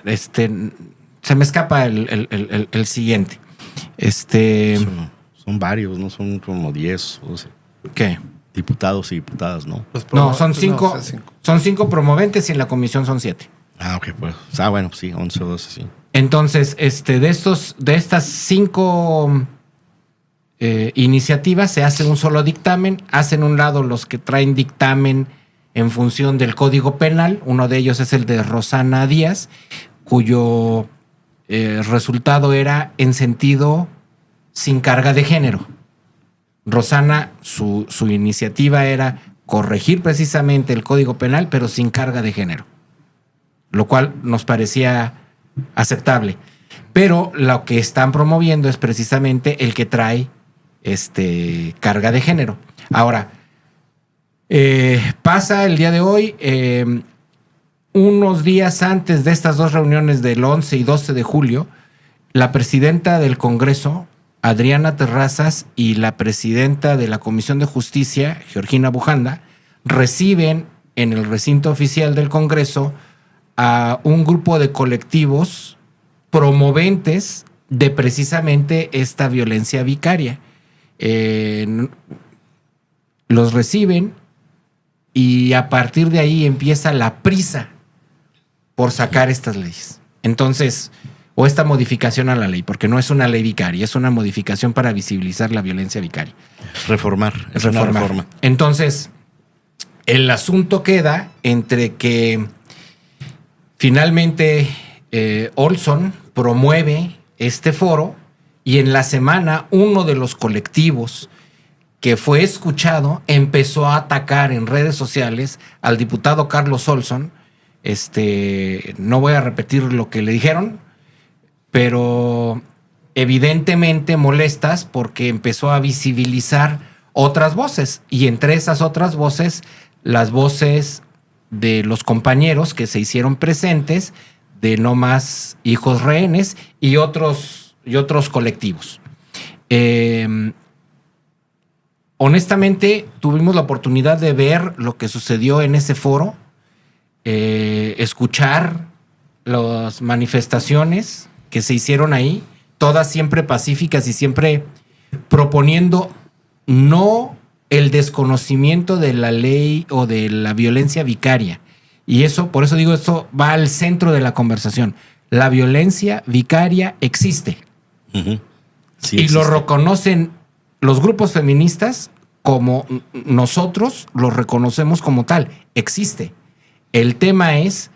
Se me escapa el siguiente. Son varios, ¿no? Son como 10 o 12 ¿Qué? diputados y diputadas, ¿no? No, son 5. Son 5 promoventes y en la comisión son 7. Ah, ok, pues. Bueno, sí, 11 o 12, sí. Entonces, de estas 5 iniciativas se hace un solo dictamen. Hacen un lado los que traen dictamen en función del Código Penal. Uno de ellos es el de Rosana Díaz, cuyo resultado era en sentido sin carga de género. Rosana, su iniciativa era corregir precisamente el Código Penal, pero sin carga de género, lo cual nos parecía aceptable. Pero lo que están promoviendo es precisamente el que trae carga de género. Ahora, pasa el día de hoy, unos días antes de estas 2 reuniones del 11 y 12 de julio, la presidenta del Congreso, Adriana Terrazas, y la presidenta de la Comisión de Justicia, Georgina Bujanda, reciben en el recinto oficial del Congreso a un grupo de colectivos promoventes de precisamente esta violencia vicaria. Los reciben y a partir de ahí empieza la prisa por sacar estas leyes. Entonces, o esta modificación a la ley, porque no es una ley vicaria, es una modificación para visibilizar la violencia vicaria. Reformar. Es una reforma. Entonces, el asunto queda entre que finalmente Olson promueve este foro y en la semana uno de los colectivos que fue escuchado empezó a atacar en redes sociales al diputado Carlos Olson. No voy a repetir lo que le dijeron, pero evidentemente molestas porque empezó a visibilizar otras voces y entre esas otras voces, las voces de los compañeros que se hicieron presentes de No Más Hijos Rehenes y otros colectivos. Honestamente, tuvimos la oportunidad de ver lo que sucedió en ese foro, escuchar las manifestaciones que se hicieron ahí, todas siempre pacíficas y siempre proponiendo no el desconocimiento de la ley o de la violencia vicaria. Y eso, por eso digo, esto va al centro de la conversación. La violencia vicaria existe. Uh-huh. Sí, y existe. lo reconocen los grupos feministas como nosotros lo reconocemos como tal. Existe. El tema es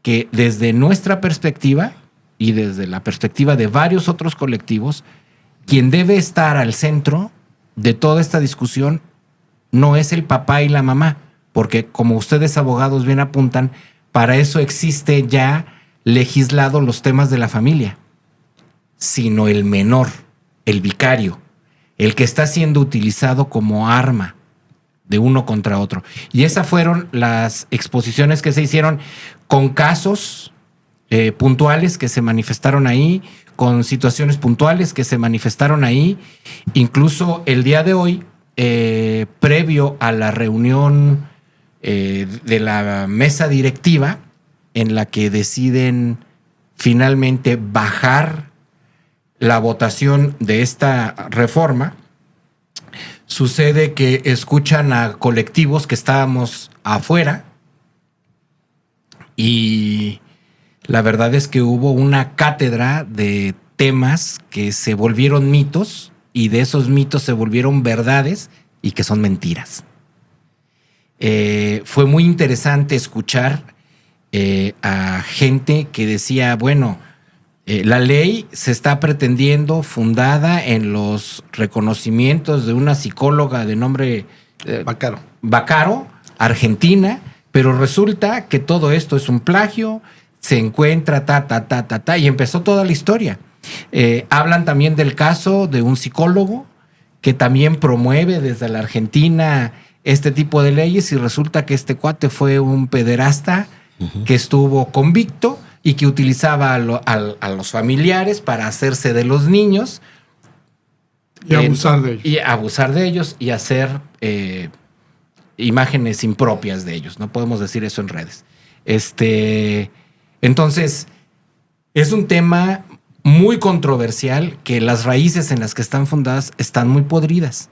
que desde nuestra perspectiva y desde la perspectiva de varios otros colectivos, quien debe estar al centro de toda esta discusión no es el papá y la mamá, porque como ustedes abogados bien apuntan, para eso existe ya legislado los temas de la familia, sino el menor, el vicario, el que está siendo utilizado como arma de uno contra otro. Y esas fueron las exposiciones que se hicieron con casos puntuales que se manifestaron ahí, con situaciones puntuales que se manifestaron ahí. Incluso el día de hoy, previo a la reunión de la mesa directiva, en la que deciden finalmente bajar la votación de esta reforma, sucede que escuchan a colectivos que estábamos afuera y la verdad es que hubo una cátedra de temas que se volvieron mitos y de esos mitos se volvieron verdades y que son mentiras. Fue muy interesante escuchar a gente que decía, bueno, la ley se está pretendiendo fundada en los reconocimientos de una psicóloga de nombre Baccaro, argentina, pero resulta que todo esto es un plagio, se encuentra y empezó toda la historia. Hablan también del caso de un psicólogo que también promueve desde la Argentina este tipo de leyes y resulta que este cuate fue un pederasta que estuvo convicto y que utilizaba a los familiares para hacerse de los niños. Y abusar de ellos. Y abusar de ellos y hacer imágenes impropias de ellos. No podemos decir eso en redes. Entonces, es un tema muy controversial que las raíces en las que están fundadas están muy podridas.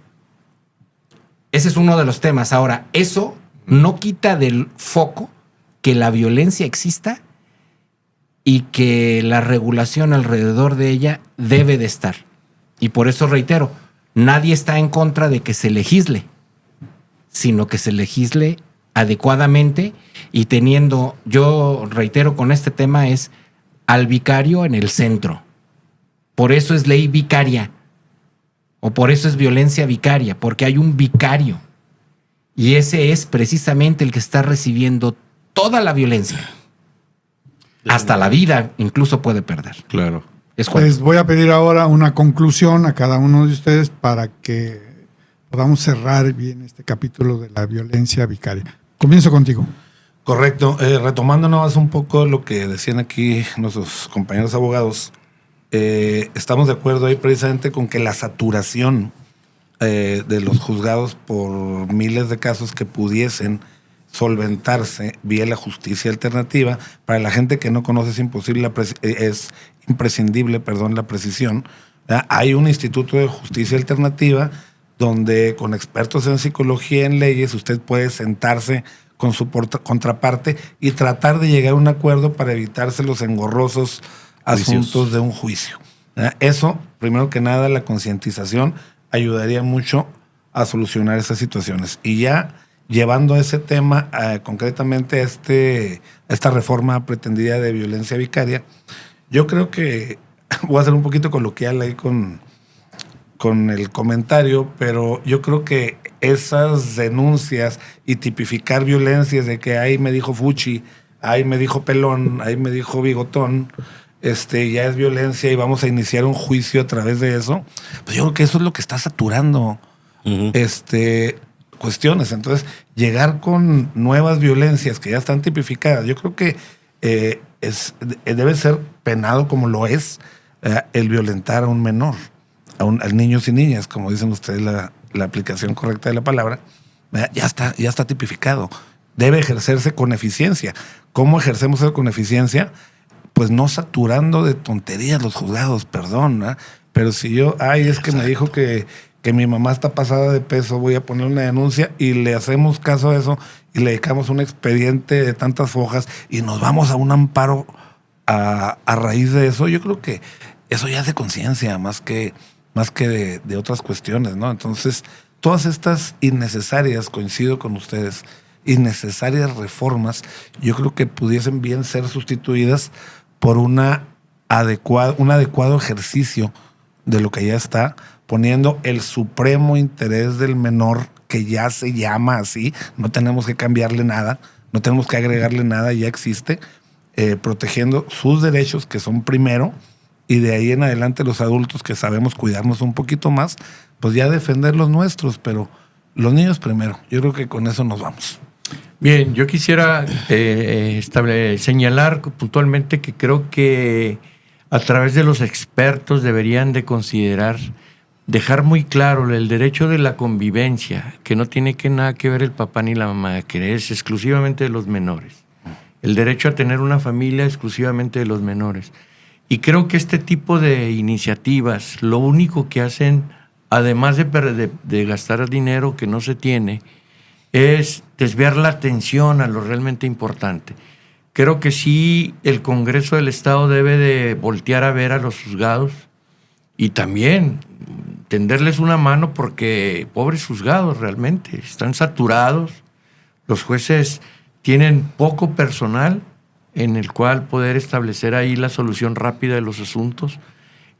Ese es uno de los temas. Ahora, eso no quita del foco que la violencia exista y que la regulación alrededor de ella debe de estar. Y por eso reitero, nadie está en contra de que se legisle, sino que se legisle adecuadamente y teniendo, yo reitero con este tema, es al vicario en el centro. Por eso es ley vicaria o por eso es violencia vicaria, porque hay un vicario y ese es precisamente el que está recibiendo toda la violencia. Hasta la vida incluso puede perder. Claro. Les voy a pedir ahora una conclusión a cada uno de ustedes para que podamos cerrar bien este capítulo de la violencia vicaria. Comienzo contigo. Correcto. Retomando nada más un poco lo que decían aquí nuestros compañeros abogados, estamos de acuerdo ahí precisamente con que la saturación de los juzgados por miles de casos que pudiesen solventarse vía la justicia alternativa. Para la gente que no conoce es imprescindible, la precisión. ¿Verdad? Hay un instituto de justicia alternativa donde con expertos en psicología y en leyes usted puede sentarse con su contraparte y tratar de llegar a un acuerdo para evitarse los engorrosos asuntos de un juicio. ¿Verdad? Eso, primero que nada, la concientización ayudaría mucho a solucionar esas situaciones. Y ya llevando ese tema concretamente a esta reforma pretendida de violencia vicaria, yo creo que voy a ser un poquito coloquial ahí con el comentario, pero yo creo que esas denuncias y tipificar violencias de que ahí me dijo Fuchi, ahí me dijo Pelón, ahí me dijo Bigotón, ya es violencia y vamos a iniciar un juicio a través de eso, pues yo creo que eso es lo que está saturando cuestiones. Entonces, llegar con nuevas violencias que ya están tipificadas, yo creo que debe ser penado como lo es el violentar a un menor, a niños y niñas, como dicen ustedes la aplicación correcta de la palabra, ya está tipificado. Debe ejercerse con eficiencia. ¿Cómo ejercemos eso con eficiencia? Pues no saturando de tonterías los juzgados, perdón, ¿eh? Pero si yo, es que me dijo que mi mamá está pasada de peso, voy a poner una denuncia y le hacemos caso a eso y le dedicamos un expediente de tantas hojas y nos vamos a un amparo a raíz de eso, yo creo que eso ya es de conciencia más que de otras cuestiones, ¿no? Entonces, todas estas innecesarias, coincido con ustedes, innecesarias reformas, yo creo que pudiesen bien ser sustituidas por un adecuado ejercicio de lo que ya está, poniendo el supremo interés del menor, que ya se llama así, no tenemos que cambiarle nada, no tenemos que agregarle nada, ya existe, protegiendo sus derechos, que son primero, y de ahí en adelante los adultos que sabemos cuidarnos un poquito más, pues ya defender los nuestros, pero los niños primero. Yo creo que con eso nos vamos. Bien, yo quisiera señalar puntualmente que creo que a través de los expertos deberían de considerar, dejar muy claro el derecho de la convivencia, que no tiene nada que ver el papá ni la mamá, que es exclusivamente de los menores. El derecho a tener una familia exclusivamente de los menores. Y creo que este tipo de iniciativas, lo único que hacen, además de gastar dinero que no se tiene, es desviar la atención a lo realmente importante. Creo que sí, el Congreso del Estado debe de voltear a ver a los juzgados y también tenderles una mano, porque pobres juzgados realmente están saturados. Los jueces tienen poco personal en el cual poder establecer ahí la solución rápida de los asuntos.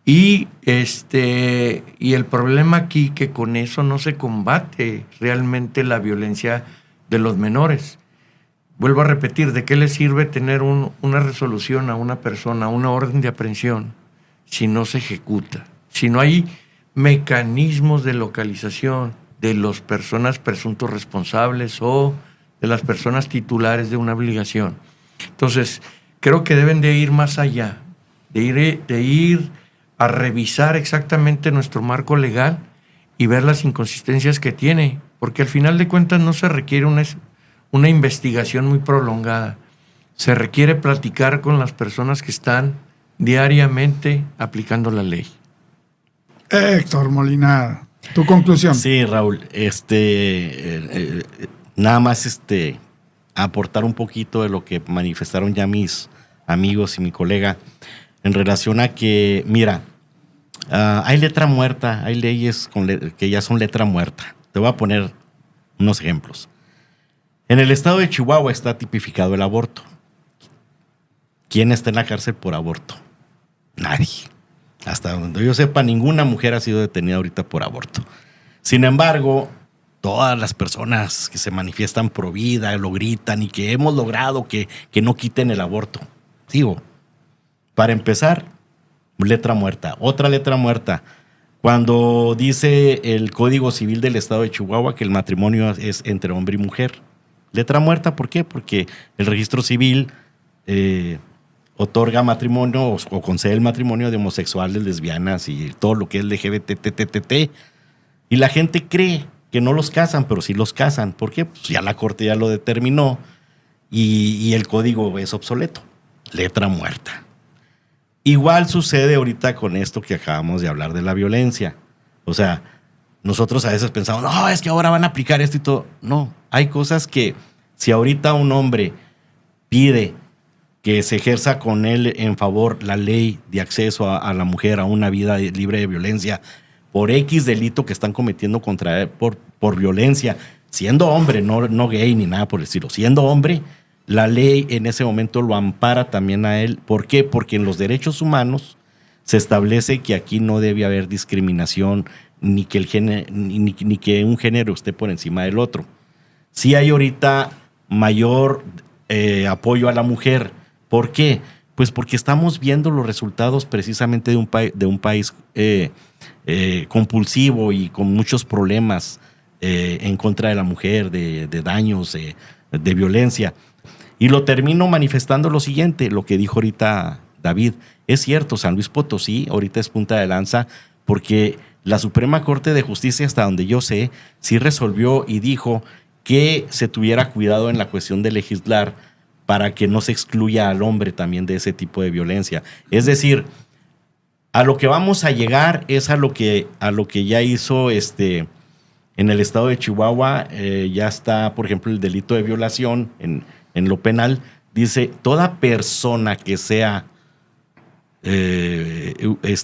Y el problema aquí, que con eso no se combate realmente la violencia de los menores. Vuelvo a repetir, ¿de qué le sirve tener una resolución a una persona, una orden de aprehensión, si no se ejecuta? Si no hay mecanismos de localización de las personas presuntos responsables o de las personas titulares de una obligación. Entonces, creo que deben de ir más allá, de ir a revisar exactamente nuestro marco legal y ver las inconsistencias que tiene, porque al final de cuentas no se requiere una investigación muy prolongada. Se requiere platicar con las personas que están diariamente aplicando la ley. Héctor Molina, tu conclusión. Sí, Raúl, nada más aportar un poquito de lo que manifestaron ya mis amigos y mi colega en relación a que, mira, hay letra muerta, hay leyes que ya son letra muerta. Te voy a poner unos ejemplos. En el estado de Chihuahua está tipificado el aborto. ¿Quién está en la cárcel por aborto? Nadie. Hasta donde yo sepa, ninguna mujer ha sido detenida ahorita por aborto. Sin embargo, todas las personas que se manifiestan pro vida, lo gritan y que hemos logrado que no quiten el aborto. Digo, para empezar, letra muerta. Otra letra muerta. Cuando dice el Código Civil del Estado de Chihuahua que el matrimonio es entre hombre y mujer. Letra muerta, ¿por qué? Porque el registro civil otorga matrimonio o concede el matrimonio de homosexuales, lesbianas y todo lo que es LGBT. Y la gente cree que no los casan, pero sí los casan. ¿Por qué? Pues ya la corte ya lo determinó y el código es obsoleto. Letra muerta. Igual sucede ahorita con esto que acabamos de hablar de la violencia. O sea, nosotros a veces pensamos, no, es que ahora van a aplicar esto y todo. No, hay cosas que si ahorita un hombre pide que se ejerza con él en favor la ley de acceso a la mujer a una vida libre de violencia por X delito que están cometiendo contra él por violencia, siendo hombre, no gay ni nada por el estilo, siendo hombre, la ley en ese momento lo ampara también a él. ¿Por qué? Porque en los derechos humanos se establece que aquí no debe haber discriminación ni que, ni que un género esté por encima del otro. Sí hay ahorita mayor apoyo a la mujer. ¿Por qué? Pues porque estamos viendo los resultados precisamente de un país compulsivo y con muchos problemas en contra de la mujer, de daños, de violencia. Y lo termino manifestando lo siguiente, lo que dijo ahorita David. Es cierto, San Luis Potosí ahorita es punta de lanza porque la Suprema Corte de Justicia, hasta donde yo sé, sí resolvió y dijo que se tuviera cuidado en la cuestión de legislar para que no se excluya al hombre también de ese tipo de violencia. Es decir, a lo que vamos a llegar es a lo que ya hizo en el estado de Chihuahua. Ya está, por ejemplo, el delito de violación en lo penal. Dice, toda persona que sea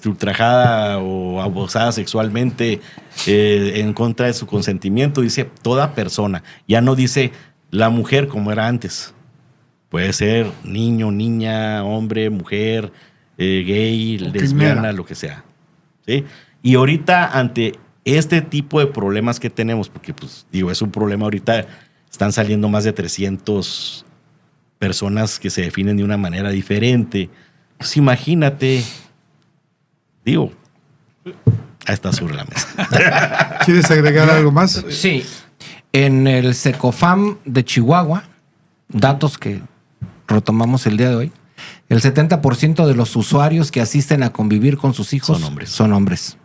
ultrajada o abusada sexualmente en contra de su consentimiento, dice toda persona. Ya no dice la mujer como era antes. Puede ser niño, niña, hombre, mujer, gay, lesbiana, lo que sea. ¿Sí? Y ahorita ante este tipo de problemas que tenemos, porque pues digo, es un problema ahorita, están saliendo más de 300 personas que se definen de una manera diferente. Pues imagínate, digo, está sobre la mesa. ¿Quieres agregar algo más? Sí. En el Secofam de Chihuahua, datos que retomamos el día de hoy, el 70% de los usuarios que asisten a convivir con sus hijos son hombres.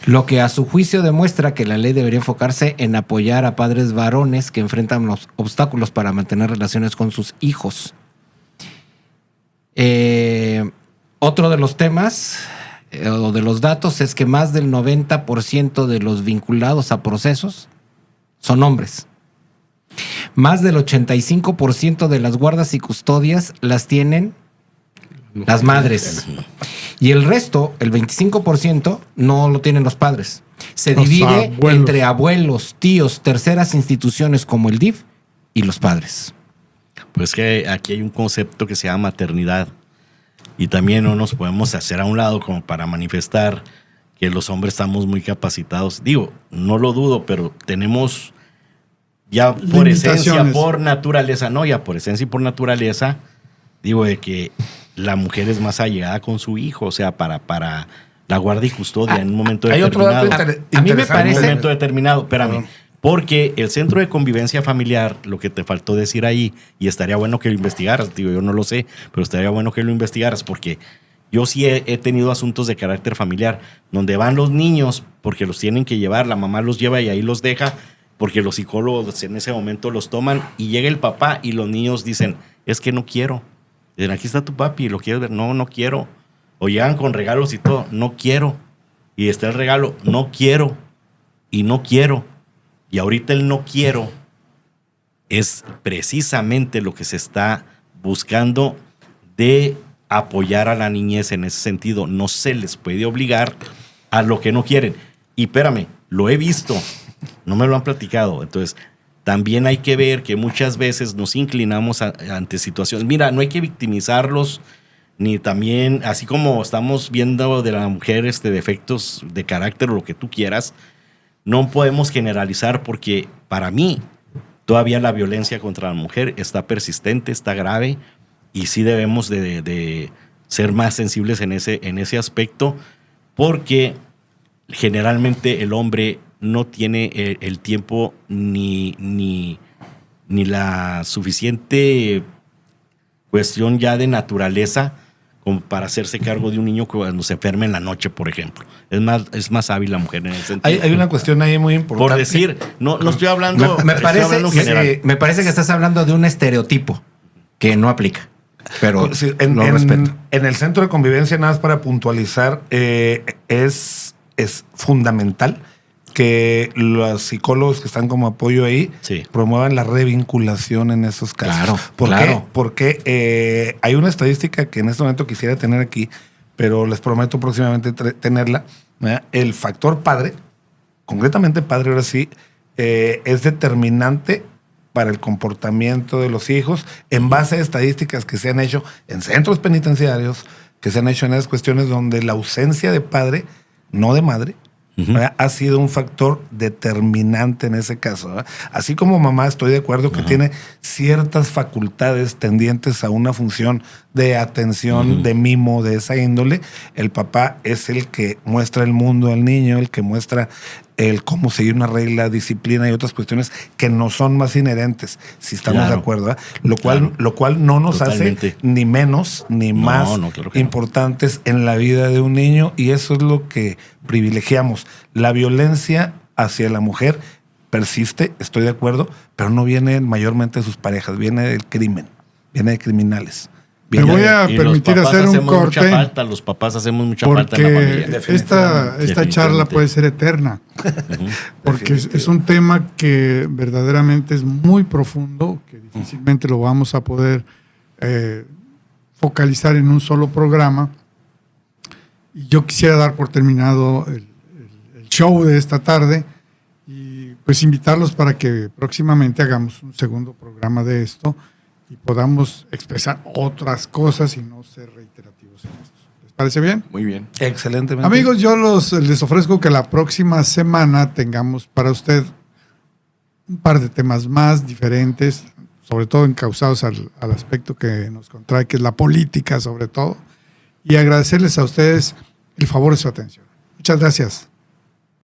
Lo que a su juicio demuestra que la ley debería enfocarse en apoyar a padres varones que enfrentan los obstáculos para mantener relaciones con sus hijos. Otro de los temas o de los datos es que más del 90% de los vinculados a procesos son hombres. Más del 85% de las guardas y custodias las tienen las madres. Y el resto, el 25%, no lo tienen los padres. Se divide entre abuelos, tíos, terceras instituciones como el DIF y los padres. Pues que aquí hay un concepto que se llama maternidad. Y también no nos podemos hacer a un lado como para manifestar que los hombres estamos muy capacitados. Digo, no lo dudo, pero tenemos ya por esencia, por naturaleza, digo, de que la mujer es más allegada con su hijo, o sea, para la guardia y custodia en un momento determinado. Hay otro dato a mí me parece... En un momento determinado, espérame. Porque el centro de convivencia familiar, lo que te faltó decir ahí, y estaría bueno que lo investigaras, digo, yo no lo sé, pero estaría bueno que lo investigaras, porque yo sí he tenido asuntos de carácter familiar, donde van los niños, porque los tienen que llevar, la mamá los lleva y ahí los deja, porque los psicólogos en ese momento los toman, y llega el papá y los niños dicen, es que no quiero. Dicen, aquí está tu papi, ¿lo quieres ver? No, no quiero. O llegan con regalos y todo, no quiero. Y está el regalo, no quiero. Y no quiero. Y ahorita el no quiero es precisamente lo que se está buscando de apoyar a la niñez en ese sentido. No se les puede obligar a lo que no quieren. Y espérame, lo he visto, no me lo han platicado. Entonces, también hay que ver que muchas veces nos inclinamos ante situaciones. Mira, no hay que victimizarlos, ni también, así como estamos viendo de la mujer defectos de carácter o lo que tú quieras, no podemos generalizar porque para mí todavía la violencia contra la mujer está persistente, está grave y sí debemos de ser más sensibles en ese aspecto porque generalmente el hombre no tiene el tiempo ni la suficiente cuestión ya de naturaleza, como para hacerse cargo de un niño cuando se enferma en la noche, por ejemplo. Es más hábil la mujer en ese sentido. Hay una cuestión ahí muy importante. Por decir, no estoy hablando... Me estoy hablando en general. me parece que estás hablando de un estereotipo que no aplica. Pero Sí, lo respeto. en el centro de convivencia, nada más para puntualizar, es fundamental que los psicólogos que están como apoyo ahí Sí. promuevan la revinculación en esos casos. Claro, ¿Por claro. qué? Porque hay una estadística que en este momento quisiera tener aquí, pero les prometo próximamente tenerla. ¿Verdad? El factor padre, concretamente padre ahora sí, es determinante para el comportamiento de los hijos en base a estadísticas que se han hecho en centros penitenciarios, que se han hecho en esas cuestiones donde la ausencia de padre, no de madre, ¿verdad? Ha sido un factor determinante en ese caso, ¿verdad? Así como mamá, estoy de acuerdo que tiene ciertas facultades tendientes a una función de atención, de mimo, de esa índole. El papá es el que muestra el mundo al niño, el que muestra el cómo seguir una regla, disciplina y otras cuestiones que no son más inherentes, si estamos Claro. de acuerdo, ¿verdad? Lo cual no nos Totalmente. hace ni menos ni No, más no, claro que no. importantes en la vida de un niño, y eso es lo que privilegiamos. La violencia hacia la mujer persiste, estoy de acuerdo, pero no viene mayormente de sus parejas, viene del crimen, viene de criminales. Me Viene voy de- a Y los permitir papás hacer un hacemos mucha corte, falta, los papás hacemos mucha falta en la familia. porque esta charla puede ser eterna, porque es un tema que verdaderamente es muy profundo, que difícilmente lo vamos a poder focalizar en un solo programa. Y yo quisiera dar por terminado el show de esta tarde y pues invitarlos para que próximamente hagamos un segundo programa de esto y podamos expresar otras cosas y no ser reiterativos en esto. ¿Les parece bien? Muy bien. Excelentemente. Amigos, yo les ofrezco que la próxima semana tengamos para usted un par de temas más diferentes, sobre todo encausados al aspecto que nos contrae, que es la política sobre todo, y agradecerles a ustedes el favor de su atención. Muchas gracias.